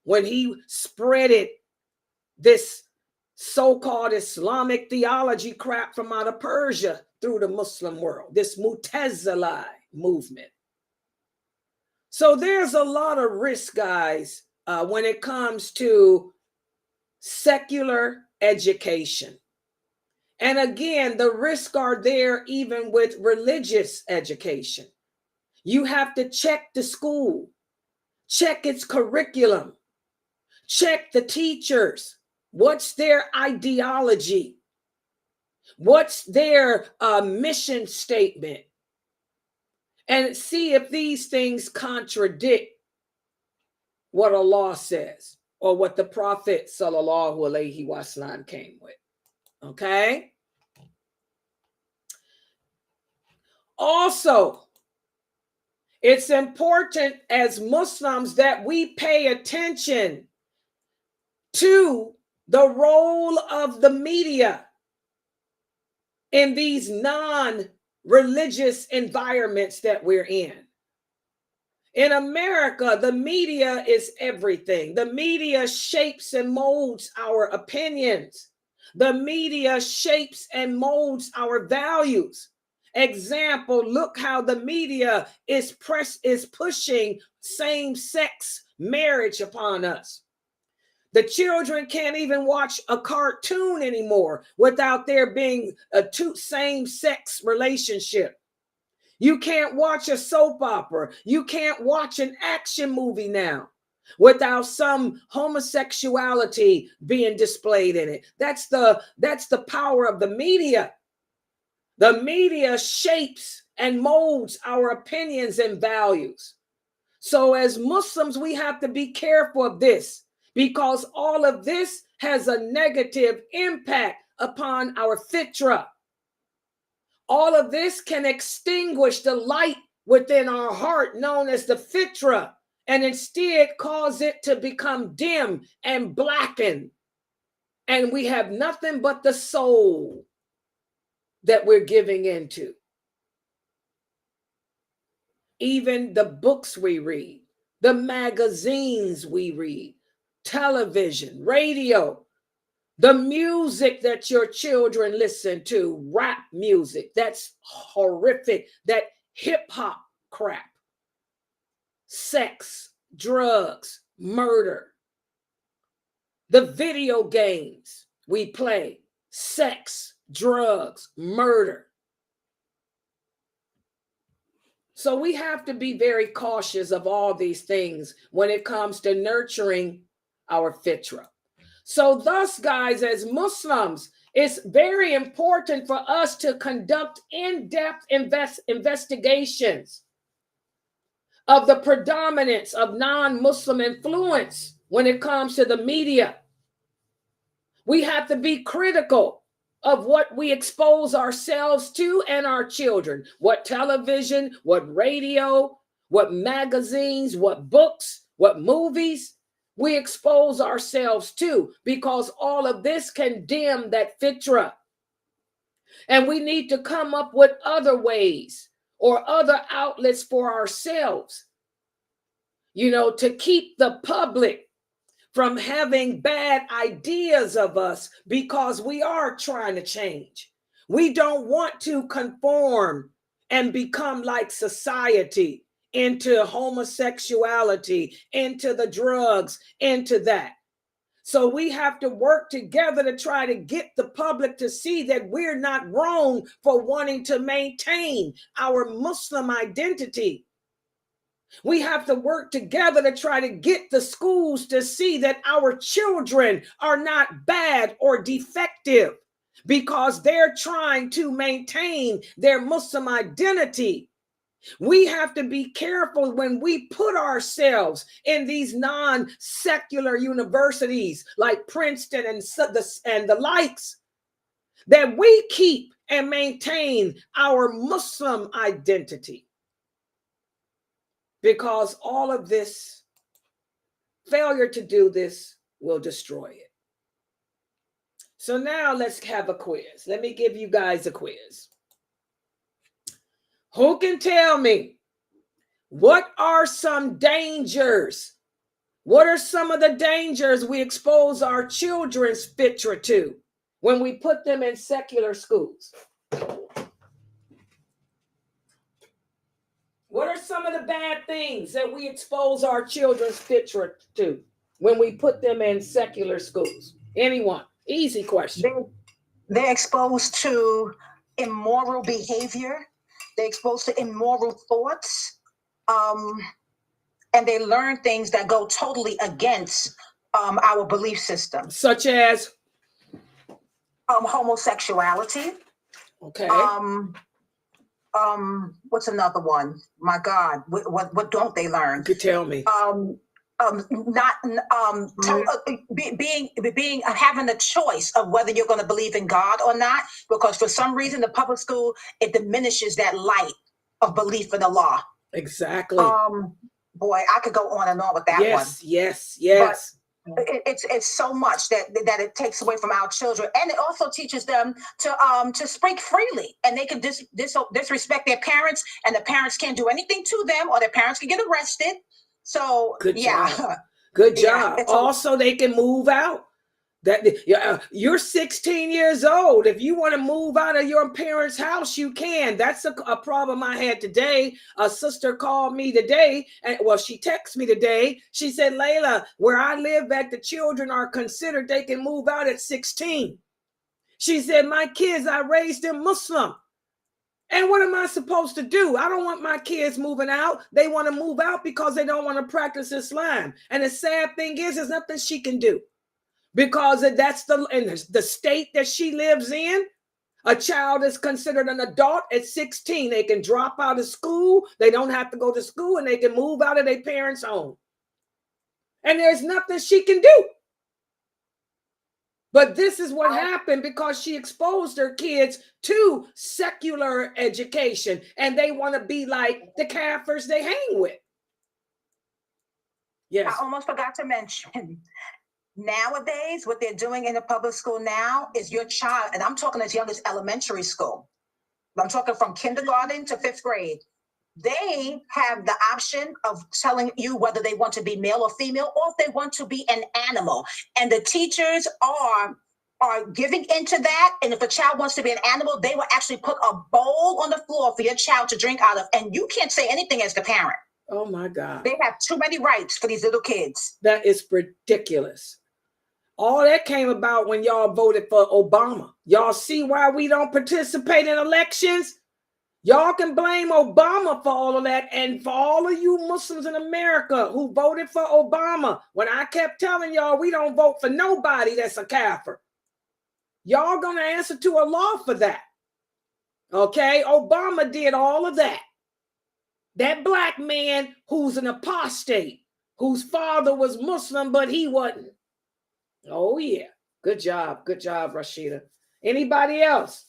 when he spreaded this so-called Islamic theology crap from out of Persia through the Muslim world, this Mu'tazila movement. So there's a lot of risk, guys, when it comes to secular education. And again, the risks are there even with religious education. You have to check the school, check its curriculum, check the teachers. What's their ideology? What's their mission statement? And see if these things contradict what Allah says or what the Prophet sallallahu alaihi wasallam came with. Okay? Also, it's important as Muslims that we pay attention to the role of the media in these non-religious environments that we're in. In America, the media is everything. The media shapes and molds our opinions. The media shapes and molds our values. Example, look how the media is pushing same-sex marriage upon us. The children can't even watch a cartoon anymore without there being a same-sex relationship. You can't watch a soap opera. You can't watch an action movie now without some homosexuality being displayed in it. That's the power of the media. The media shapes and molds our opinions and values. So as Muslims, we have to be careful of this because all of this has a negative impact upon our fitrah. All of this can extinguish the light within our heart known as the fitrah and instead cause it to become dim and blackened. And we have nothing but the soul that we're giving into. Even the books we read, the magazines we read, television, radio, the music that your children listen to, rap music, that's horrific, that hip hop crap, sex, drugs, murder, the video games we play, sex, drugs, murder. So we have to be very cautious of all these things when it comes to nurturing our fitrah. So thus, guys, as Muslims, it's very important for us to conduct in-depth investigations of the predominance of non-Muslim influence when it comes to the media. We have to be critical of what we expose ourselves to and our children. What television, what radio, what magazines, what books, what movies we expose ourselves to, because all of this can dim that fitrah. And we need to come up with other ways or other outlets for ourselves, to keep the public from having bad ideas of us, because we are trying to change. We don't want to conform and become like society, into homosexuality, into the drugs, into that. So we have to work together to try to get the public to see that we're not wrong for wanting to maintain our Muslim identity. We have to work together to try to get the schools to see that our children are not bad or defective because they're trying to maintain their Muslim identity. We have to be careful when we put ourselves in these non-secular universities like Princeton and the likes, that we keep and maintain our Muslim identity. Because all of this failure to do this will destroy it. So now let's have a quiz. Let me give you guys a quiz. Who can tell me what are some dangers? What are some of the dangers we expose our children's fitrah to when we put them in secular schools? What are some of the bad things that we expose our children's fitrah to when we put them in secular schools? Anyone? Easy question. They're exposed to immoral behavior. They're exposed to immoral thoughts. And they learn things that go totally against our belief system. Such as? Homosexuality. Okay. What's another one? My God, what don't they learn? You could tell me. Having the choice of whether you're going to believe in God or not, because for some reason the public school, it diminishes that light of belief in the law. Exactly. Boy, I could go on and on with that one. Yes. But it's so much that it takes away from our children, and it also teaches them to speak freely, and they can disrespect their parents, and the parents can't do anything to them, or their parents can get arrested. So Good job. Yeah, also, they can move out. You're 16 years old. If you want to move out of your parents' house, you can. That's a problem I had today. A sister called me today, and she texted me today. She said, Layla, where I live at, the children are considered they can move out at 16. She said, my kids, I raised them Muslim. And what am I supposed to do? I don't want my kids moving out. They want to move out because they don't want to practice Islam. And the sad thing is, there's nothing she can do. Because that's the state that she lives in. A child is considered an adult at 16. They can drop out of school. They don't have to go to school, and they can move out of their parents' home. And there's nothing she can do. But this is what happened because she exposed her kids to secular education, and they want to be like the kafirs they hang with. Yes. I almost forgot to mention, nowadays, what they're doing in the public school now is your child, and I'm talking as young as elementary school. I'm talking from kindergarten to 5th grade. They have the option of telling you whether they want to be male or female, or if they want to be an animal. And the teachers are giving into that. And if a child wants to be an animal, they will actually put a bowl on the floor for your child to drink out of. And you can't say anything as the parent. Oh my God. They have too many rights for these little kids. That is ridiculous. All that came about when y'all voted for Obama. Y'all see why we don't participate in elections? Y'all can blame Obama for all of that, and for all of you Muslims in America who voted for Obama, when I kept telling y'all we don't vote for nobody that's a kafir. Y'all gonna answer to Allah for that. Okay? Obama did all of that. That black man who's an apostate, whose father was Muslim, but he wasn't. Oh, yeah. Good job. Good job, Rashida. Anybody else?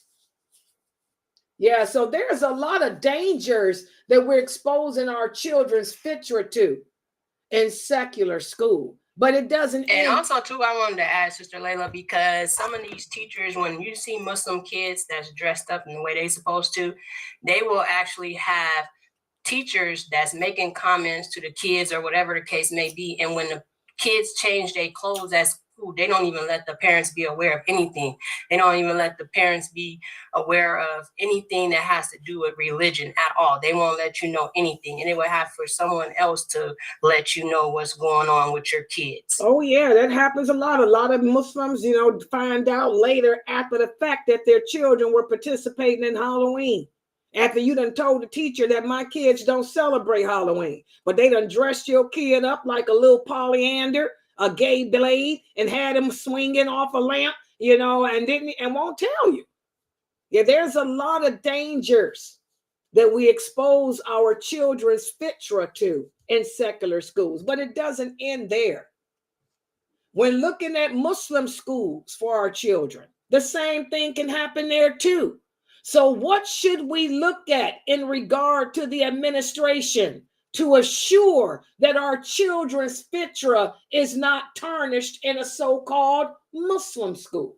Yeah, so there's a lot of dangers that we're exposing our children's Fitrah to in secular school. But it doesn't And end. also, too, I wanted to add, Sister Layla, because some of these teachers, when you see Muslim kids that's dressed up in the way they're supposed to, they will actually have teachers that's making comments to the kids or whatever the case may be. And when the kids change their clothes at school, they don't even let the parents be aware of anything. They don't even let the parents be aware of anything that has to do with religion at all. They won't let you know anything. And they will have for someone else to let you know what's going on with your kids. Oh, yeah, that happens a lot. A lot of Muslims, find out later after the fact that their children were participating in Halloween. After you done told the teacher that my kids don't celebrate Halloween, but they done dressed your kid up like a little Polyander, a gay blade, and had him swinging off a lamp, and won't tell you. Yeah, there's a lot of dangers that we expose our children's Fitrah to in secular schools, but it doesn't end there. When looking at Muslim schools for our children, the same thing can happen there too. So what should we look at in regard to the administration to assure that our children's Fitrah is not tarnished in a so-called Muslim school?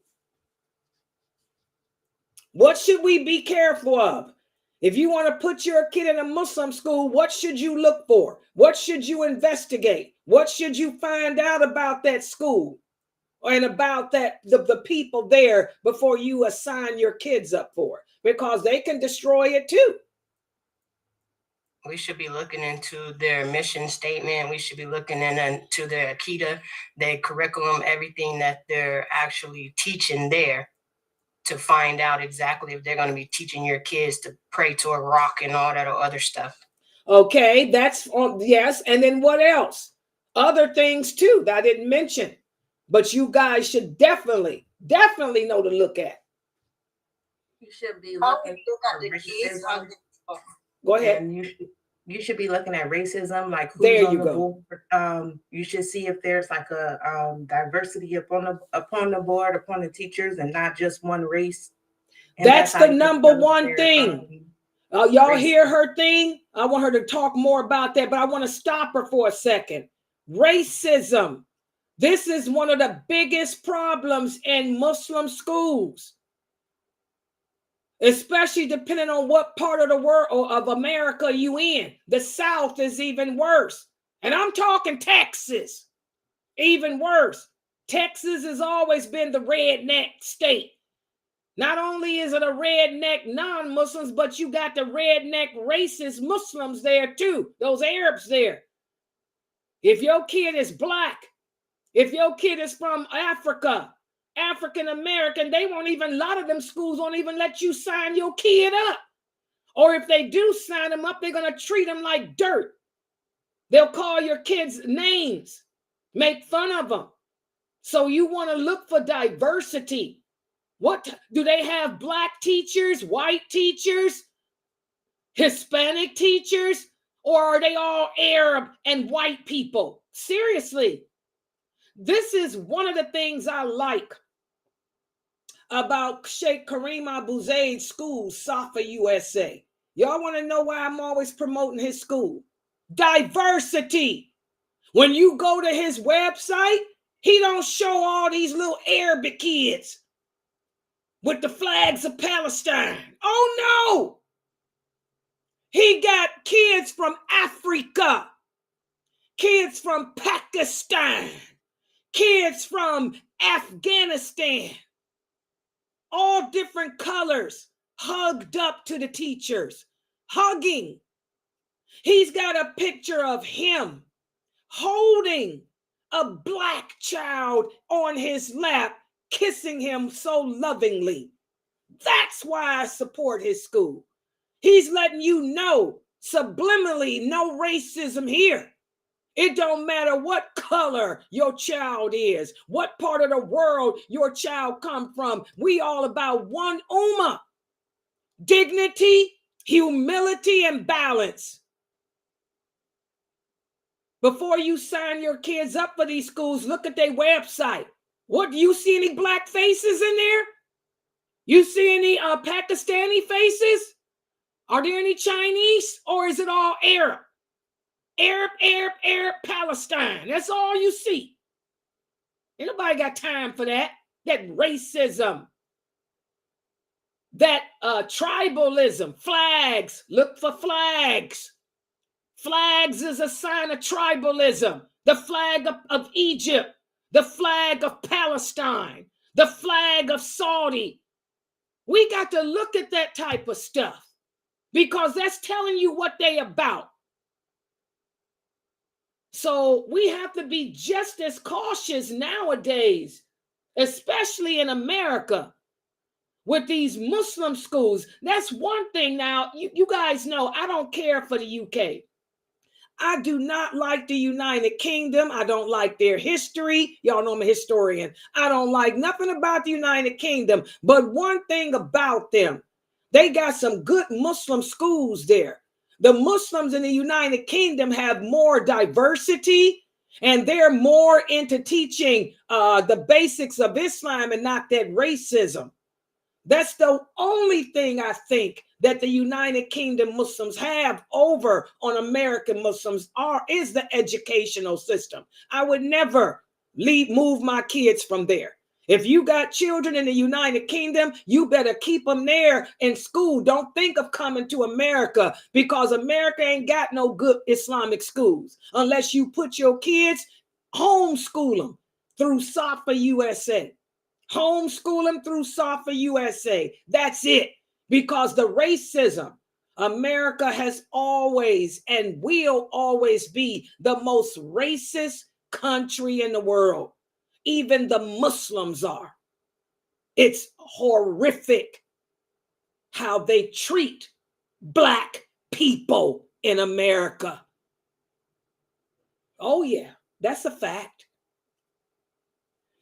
What should we be careful of? If you want to put your kid in a Muslim school, what should you look for? What should you investigate? What should you find out about that school and about the people there before you assign your kids up for it? Because they can destroy it too. We should be looking into their mission statement. We should be looking into their Akida, their curriculum, everything that they're actually teaching there, to find out exactly if they're going to be teaching your kids to pray to a rock and all that other stuff. Okay, that's yes. And then what else? Other things too that I didn't mention, but you guys should definitely know to look at. You should be looking at the racism. Go ahead. And you should be looking at racism, like who's there on you the go. board. You should see if there's like a diversity upon the board, upon the teachers, and not just one race. And that's the number one thing. Y'all hear her thing? I want her to talk more about that, but I want to stop her for a second. Racism. This is one of the biggest problems in Muslim schools, especially depending on what part of the world or of America you in. The South is even worse. And I'm talking Texas, even worse. Texas has always been the redneck state. Not only is it a redneck non-Muslims, but you got the redneck racist Muslims there too, those Arabs there. If your kid is black, if your kid is from Africa, African American, a lot of them schools won't even let you sign your kid up. Or if they do sign them up, they're going to treat them like dirt. They'll call your kids names, make fun of them. So you want to look for diversity. What do they have? Black teachers, white teachers, Hispanic teachers, or are they all Arab and white people? Seriously, this is one of the things I like about Sheikh Kareem Abu Zaid's school, Safa USA. Y'all want to know why I'm always promoting his school? Diversity. When you go to his website, he don't show all these little Arabic kids with the flags of Palestine. Oh no! He got kids from Africa, kids from Pakistan, kids from Afghanistan, all different colors, hugged up to the teachers, hugging. He's got a picture of him holding a black child on his lap, kissing him so lovingly. That's why I support his school. He's letting you know subliminally, no racism here. It don't matter what color your child is, what part of the world your child come from. We all about one ummah. Dignity, humility, and balance. Before you sign your kids up for these schools, look at their website. What, do you see any black faces in there? You see any Pakistani faces? Are there any Chinese, or is it all Arab? Arab, Palestine. That's all you see. Ain't nobody got time for that. That racism, that tribalism, flags. Look for flags. Flags is a sign of tribalism. The flag of Egypt, the flag of Palestine, the flag of Saudi. We got to look at that type of stuff because that's telling you what they about. So we have to be just as cautious nowadays, especially in America, with these Muslim schools. That's one thing. Now, you guys know I don't care for the UK. I do not like the United Kingdom. I don't like their history. Y'all know I'm a historian. I don't like nothing about the United Kingdom. But one thing about them, they got some good Muslim schools there. The Muslims in the United Kingdom have more diversity, and they're more into teaching the basics of Islam and not that racism. That's the only thing I think that the United Kingdom Muslims have over on American Muslims is the educational system. I would never move my kids from there. If you got children in the United Kingdom, you better keep them there in school. Don't think of coming to America because America ain't got no good Islamic schools unless you put your kids, homeschool them through Safa USA. Homeschool them through Safa USA. That's it. Because the racism, America has always and will always be the most racist country in the world. Even the Muslims are. It's horrific how they treat Black people in America. Oh yeah, that's a fact.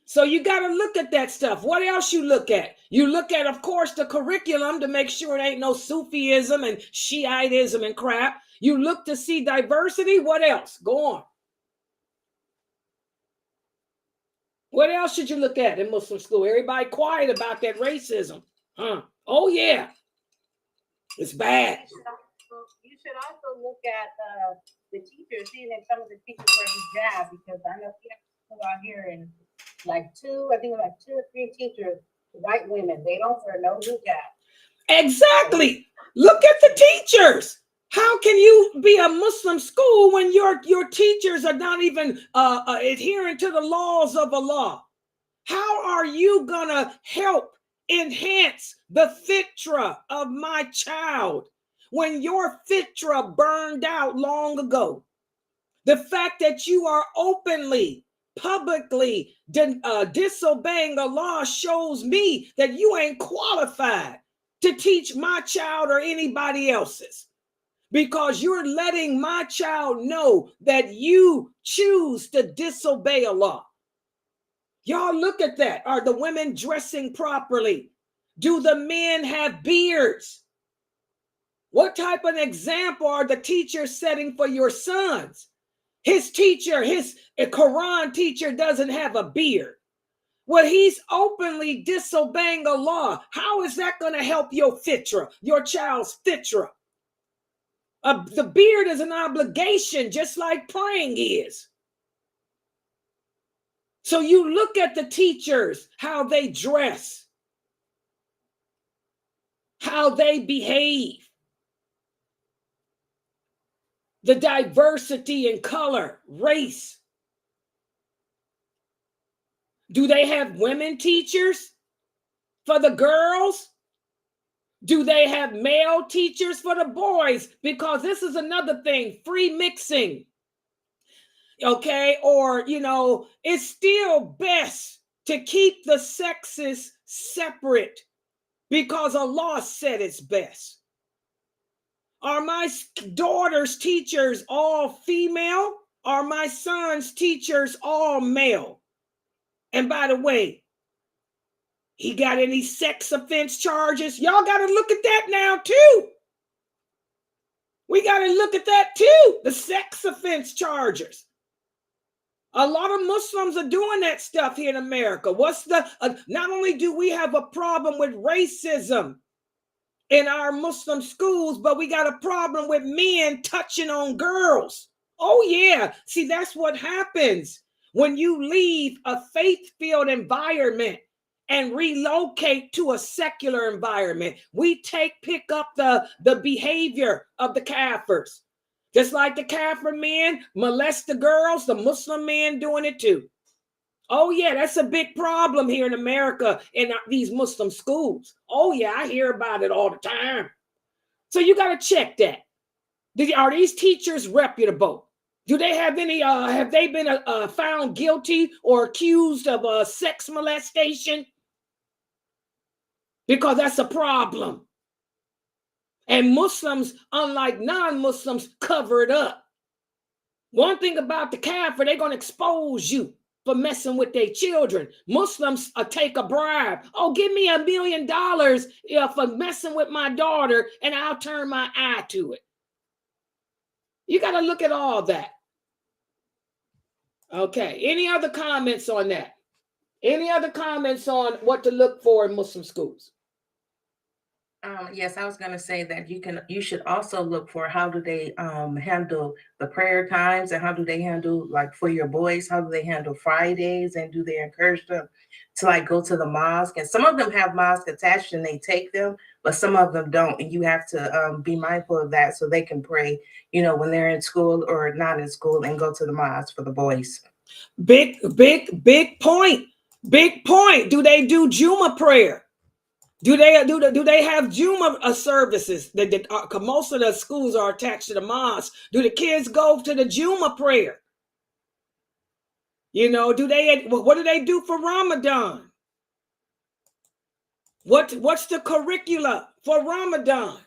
So you got to look at that stuff. What else you look at? You look at, of course, the curriculum to make sure it ain't no Sufism and Shiitism and crap. You look to see diversity. What else? Go on. What else should you look at in Muslim school? Everybody quiet about that racism. Oh, yeah. It's bad. You should also look at the teachers, seeing if some of the teachers wear hijab, because I know people out here and like 2 or 3 teachers, white women, they don't wear no hijab. Exactly. Look at the teachers. How can you be a Muslim school when your teachers are not even adhering to the laws of Allah? How are you gonna help enhance the fitrah of my child when your fitrah burned out long ago? The fact that you are openly, publicly disobeying Allah shows me that you ain't qualified to teach my child or anybody else's, because you're letting my child know that you choose to disobey Allah. Y'all look at that. Are the women dressing properly? Do the men have beards? What type of example are the teachers setting for your sons? His teacher, his Quran teacher doesn't have a beard. Well, he's openly disobeying Allah. How is that going to help your fitrah, your child's fitrah? The beard is an obligation, just like praying is. So you look at the teachers, how they dress, how they behave, the diversity in color, race. Do they have women teachers for the girls? Do they have male teachers for the boys? Because this is another thing, free mixing. Okay, or, it's still best to keep the sexes separate because Allah said it's best. Are my daughter's teachers all female? Are my son's teachers all male? And by the way, he got any sex offense charges? Y'all got to look at that now too. We got to look at that too, the sex offense charges. A lot of Muslims are doing that stuff here in America. Not only do we have a problem with racism in our Muslim schools, but we got a problem with men touching on girls. Oh yeah. See, that's what happens when you leave a faith-filled environment and relocate to a secular environment. We pick up the behavior of the Kafirs. Just like the Kafir men molest the girls, the Muslim men doing it too. Oh yeah, that's a big problem here in America in these Muslim schools. Oh yeah, I hear about it all the time. So you got to check that. Are these teachers reputable? Do they have any? Have they been found guilty or accused of sex molestation? Because that's a problem. And Muslims, unlike non-Muslims, cover it up. One thing about the Kafir, they're going to expose you for messing with their children. Muslims take a bribe. Oh, give me $1 million for messing with my daughter, and I'll turn my eye to it. You got to look at all that. Okay. Any other comments on that? Any other comments on what to look for in Muslim schools? Yes, I was going to say that you should also look for how do they handle the prayer times, and how do they handle, like for your boys, how do they handle Fridays, and do they encourage them to like go to the mosque? And some of them have mosque attached and they take them, but some of them don't, and you have to be mindful of that so they can pray, when they're in school or not in school, and go to the mosque for the boys. Big point. Big point. Do they do Juma prayer? Do they have Juma services? Most of the schools are attached to the mosque. Do the kids go to the Juma prayer? What do they do for Ramadan? What's the curricula for Ramadan?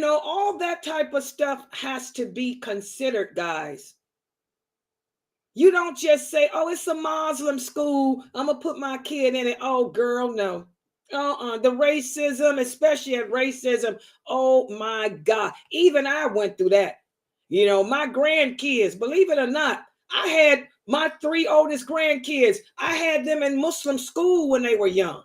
All that type of stuff has to be considered, guys. You don't just say, oh, it's a Muslim school, I'm gonna put my kid in it. Oh, girl, no. The racism, especially at racism. Oh my God. Even I went through that. My grandkids, believe it or not, I had my 3 oldest grandkids. I had them in Muslim school when they were young.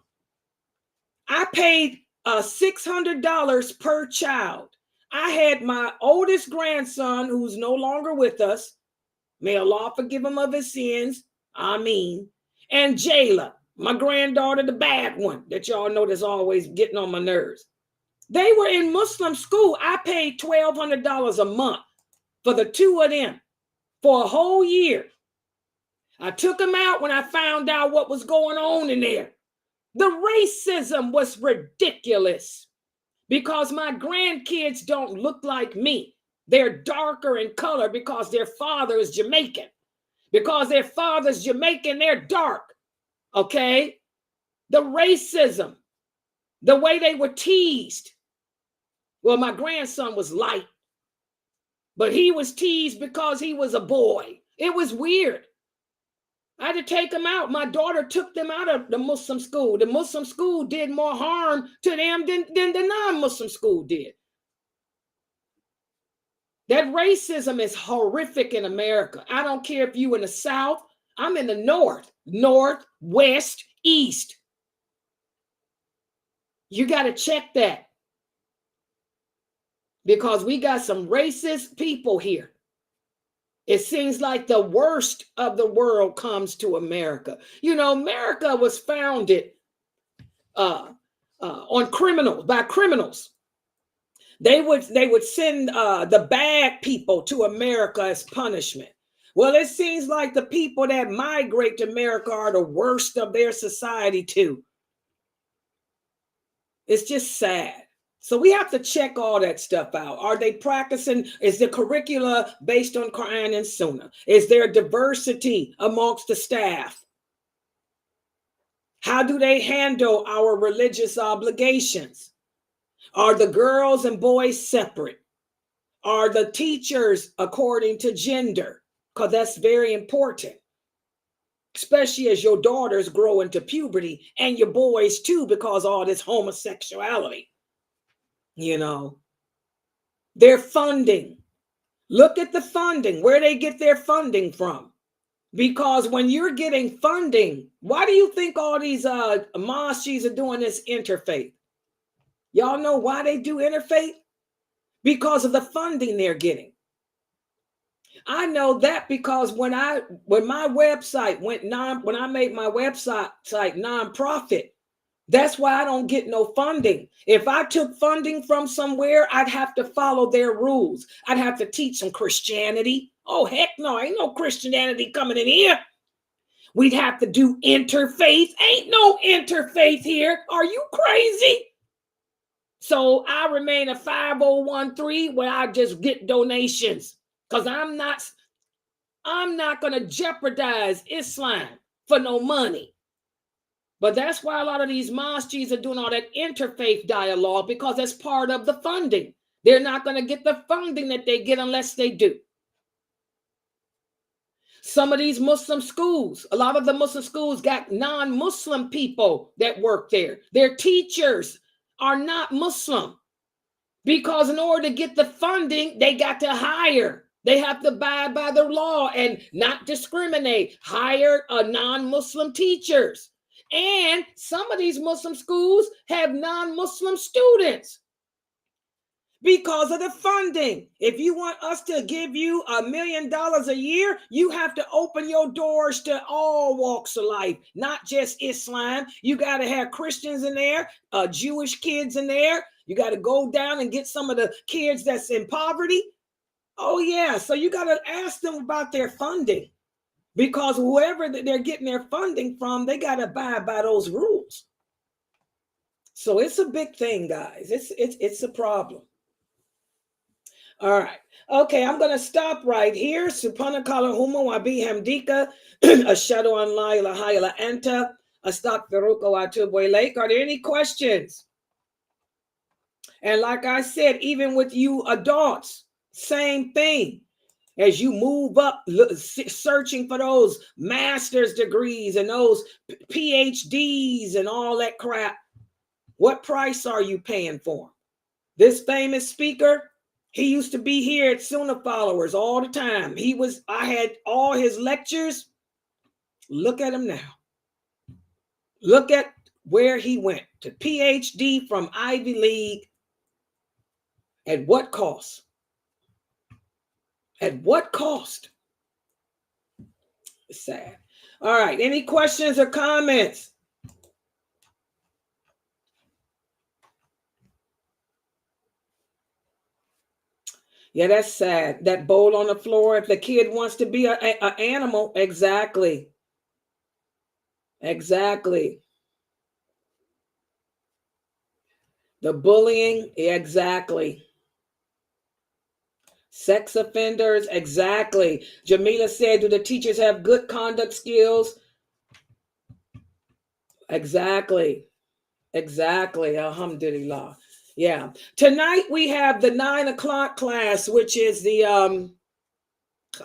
I paid $600 per child. I had my oldest grandson, who's no longer with us. May Allah forgive him of his sins. Ameen. And Jayla, my granddaughter, the bad one that y'all know that's always getting on my nerves. They were in Muslim school. I paid $1,200 a month for the 2 of them for a whole year. I took them out when I found out what was going on in there. The racism was ridiculous because my grandkids don't look like me. They're darker in color because their father is Jamaican. Because their father's Jamaican, they're dark. Okay? The racism, the way they were teased. Well, my grandson was light, but he was teased because he was a boy. It was weird. I had to take them out. My daughter took them out of the Muslim school. The Muslim school did more harm to them than the non-Muslim school did. That racism is horrific in America. I don't care if you in the South. I'm in the North, West, East. You got to check that because we got some racist people here. It seems like the worst of the world comes to America. America was founded on criminals, by criminals. They would send the bad people to America as punishment. Well, it seems like the people that migrate to America are the worst of their society too. It's just sad. So we have to check all that stuff out. Are they practicing? Is the curricula based on Quran and Sunnah? Is there diversity amongst the staff? How do they handle our religious obligations? Are the girls and boys separate? Are the teachers according to gender? Because that's very important, especially as your daughters grow into puberty and your boys too, because all this homosexuality. Their funding. Look at the funding, where they get their funding from. Because when you're getting funding, why do you think all these mosques are doing this interfaith? Y'all know why they do interfaith? Because of the funding they're getting. I know that because when my website when I made my website nonprofit, that's why I don't get no funding. If I took funding from somewhere, I'd have to follow their rules. I'd have to teach some Christianity. Oh, heck no, ain't no Christianity coming in here. We'd have to do interfaith. Ain't no interfaith here. Are you crazy? So I remain a 5013 where I just get donations because I'm not going to jeopardize Islam for no money. But that's why a lot of these mosques are doing all that interfaith dialogue, because that's part of the funding. They're not going to get the funding that they get unless they do. Some of these Muslim schools, a lot of the Muslim schools got non-Muslim people that work there. Their teachers are not Muslim because in order to get the funding, they got to hire. They have to abide by the law and not discriminate. Hire non-Muslim teachers. And some of these Muslim schools have non-Muslim students because of the funding. If you want us to give you $1 million a year, you have to open your doors to all walks of life, not just Islam. You got to have Christians in there, Jewish kids in there. You got to go down and get some of the kids that's in poverty. Oh, yeah. So you got to ask them about their funding. Because whoever they're getting their funding from, they got to abide by those rules. So it's a big thing, guys. It's a problem. All right. Okay, I'm going to stop right here. Subhanakala huma wa bihamdika ashhadu an la ilaha illa anta astaghfiruka wa atubu ilaik. Are there any questions? And like I said, even with you adults, same thing. As you move up, searching for those master's degrees and those PhDs and all that crap, what price are you paying for them? This famous speaker, he used to be here at Sunnahfollowers all the time. I had all his lectures. Look at him now. Look at where he went to PhD from Ivy League. At what cost? At what cost? It's sad. All right. Any questions or comments? Yeah, that's sad. That bowl on the floor. If the kid wants to be an animal, exactly. Exactly. The bullying, exactly. Sex offenders, exactly. Jamila said, do the teachers have good conduct skills? Exactly. Exactly. Alhamdulillah. Yeah. Tonight we have the 9 o'clock class, which is the I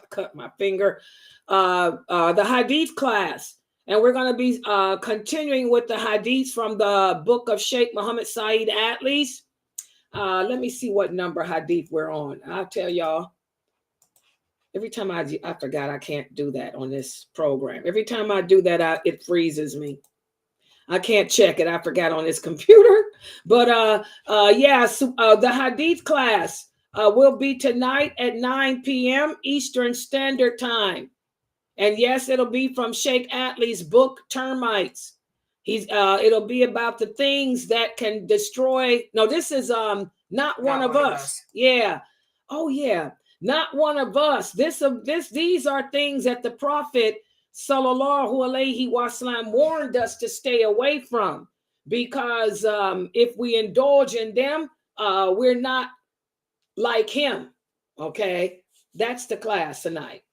cut my finger. The Hadith class. And we're going to be continuing with the Hadiths from the book of Sheikh Muhammad Saeed Atlis. Let me see what number Hadith we're on. I'll tell y'all. Every time I forgot I can't do that on this program. Every time I do that, it freezes me. I can't check it. I forgot on this computer. But the Hadith class will be tonight at 9 p.m. Eastern Standard Time. And yes, it'll be from Sheikh Atli's book, Termites. It'll be about the things that can destroy. No, this is not one of us. Yeah. Oh, yeah. Not one of us. These are things that the Prophet Sallallahu Alaihi Wasallam warned us to stay away from, because if we indulge in them, we're not like him. Okay, that's the class tonight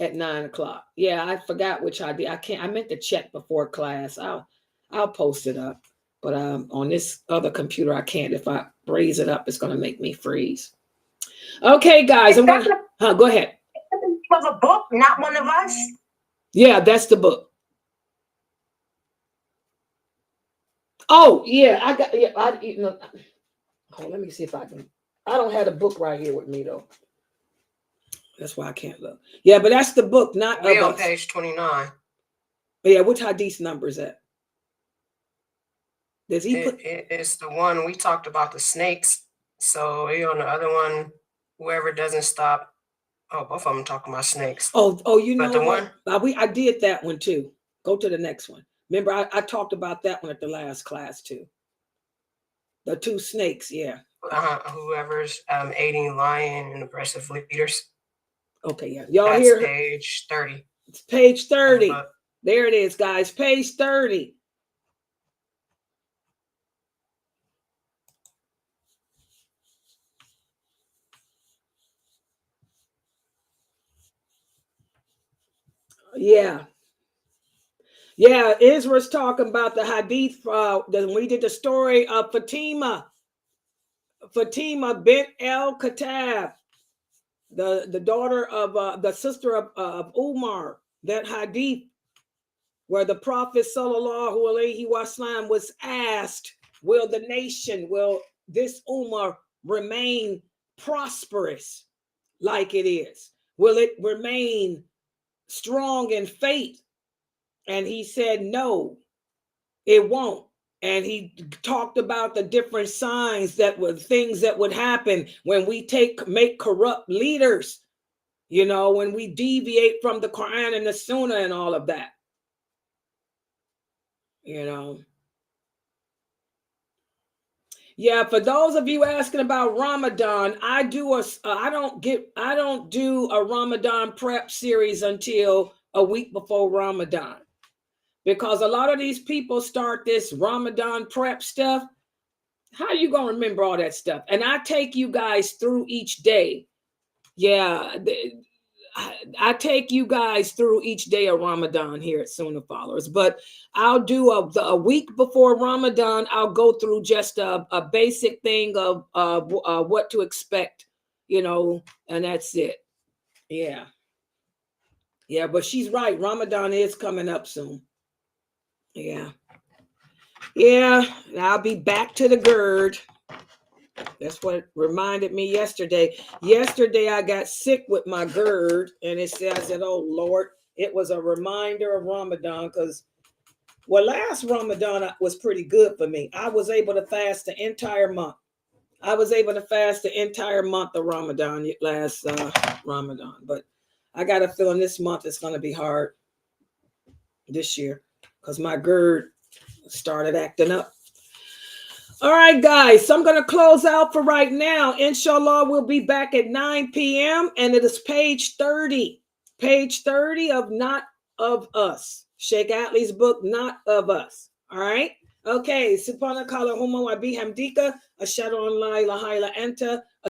at 9 o'clock. Yeah, I forgot which I did. I meant to check before class. I'll post it up, but on this other computer I can't. If I raise it up, it's going to make me freeze. Okay, guys, go ahead. It was a book, not one of us. Yeah, that's the book. Oh, yeah, let me see if I can. I don't have the book right here with me, though. That's why I can't look. Yeah, but that's the book, not We of on us. page 29. Yeah, which hadith number is that? Does he put? It's the one we talked about, the snakes. So we on the other one, whoever doesn't stop. Oh, both of them talking about snakes. Oh, you know But the what? one, I did that one too. Go to the next one. Remember, I talked about that one at the last class too. The 2 snakes, yeah. whoever's aiding, lying, and oppressive leaders. Okay, yeah. Y'all That's hear? page 30. It's page 30. There it is, guys. Page 30. Yeah. Yeah, Israel's talking about the hadith. When we did the story of Fatima bint el-Khattab, the daughter of the sister of Umar, that hadith where the Prophet sallallahu alaihi wasallam was asked, will this Ummah remain prosperous like it is? Will it remain strong in faith? And he said, no, it won't. And he talked about the different signs that were things that would happen when we make corrupt leaders, when we deviate from the Quran and the Sunnah and all of that. Yeah, for those of you asking about Ramadan, I don't do a Ramadan prep series until a week before Ramadan, because a lot of these people start this Ramadan prep stuff. How are you going to remember all that stuff? And I take you guys through each day. Yeah, I take you guys through each day of Ramadan here at Sunnahfollowers, but I'll do a week before Ramadan. I'll go through just a basic thing of what to expect, and that's it. Yeah. Yeah, but she's right. Ramadan is coming up soon. Yeah. Yeah, I'll be back to the GERD. That's what reminded me yesterday. Yesterday, I got sick with my GERD, and I said, oh, Lord, it was a reminder of Ramadan, because, last Ramadan was pretty good for me. I was able to fast the entire month. of Ramadan last Ramadan, but I got a feeling this month is going to be hard this year because my GERD started acting up. All right, guys, so I'm going to close out for right now. Inshallah, we'll be back at 9 p.m. and it is page 30. Page 30 of Not of Us. Sheikh Atlee's book, Not of Us. All right? Okay. Subhanakallahumma wa bihamdika ashhadu an la ilaha illa anta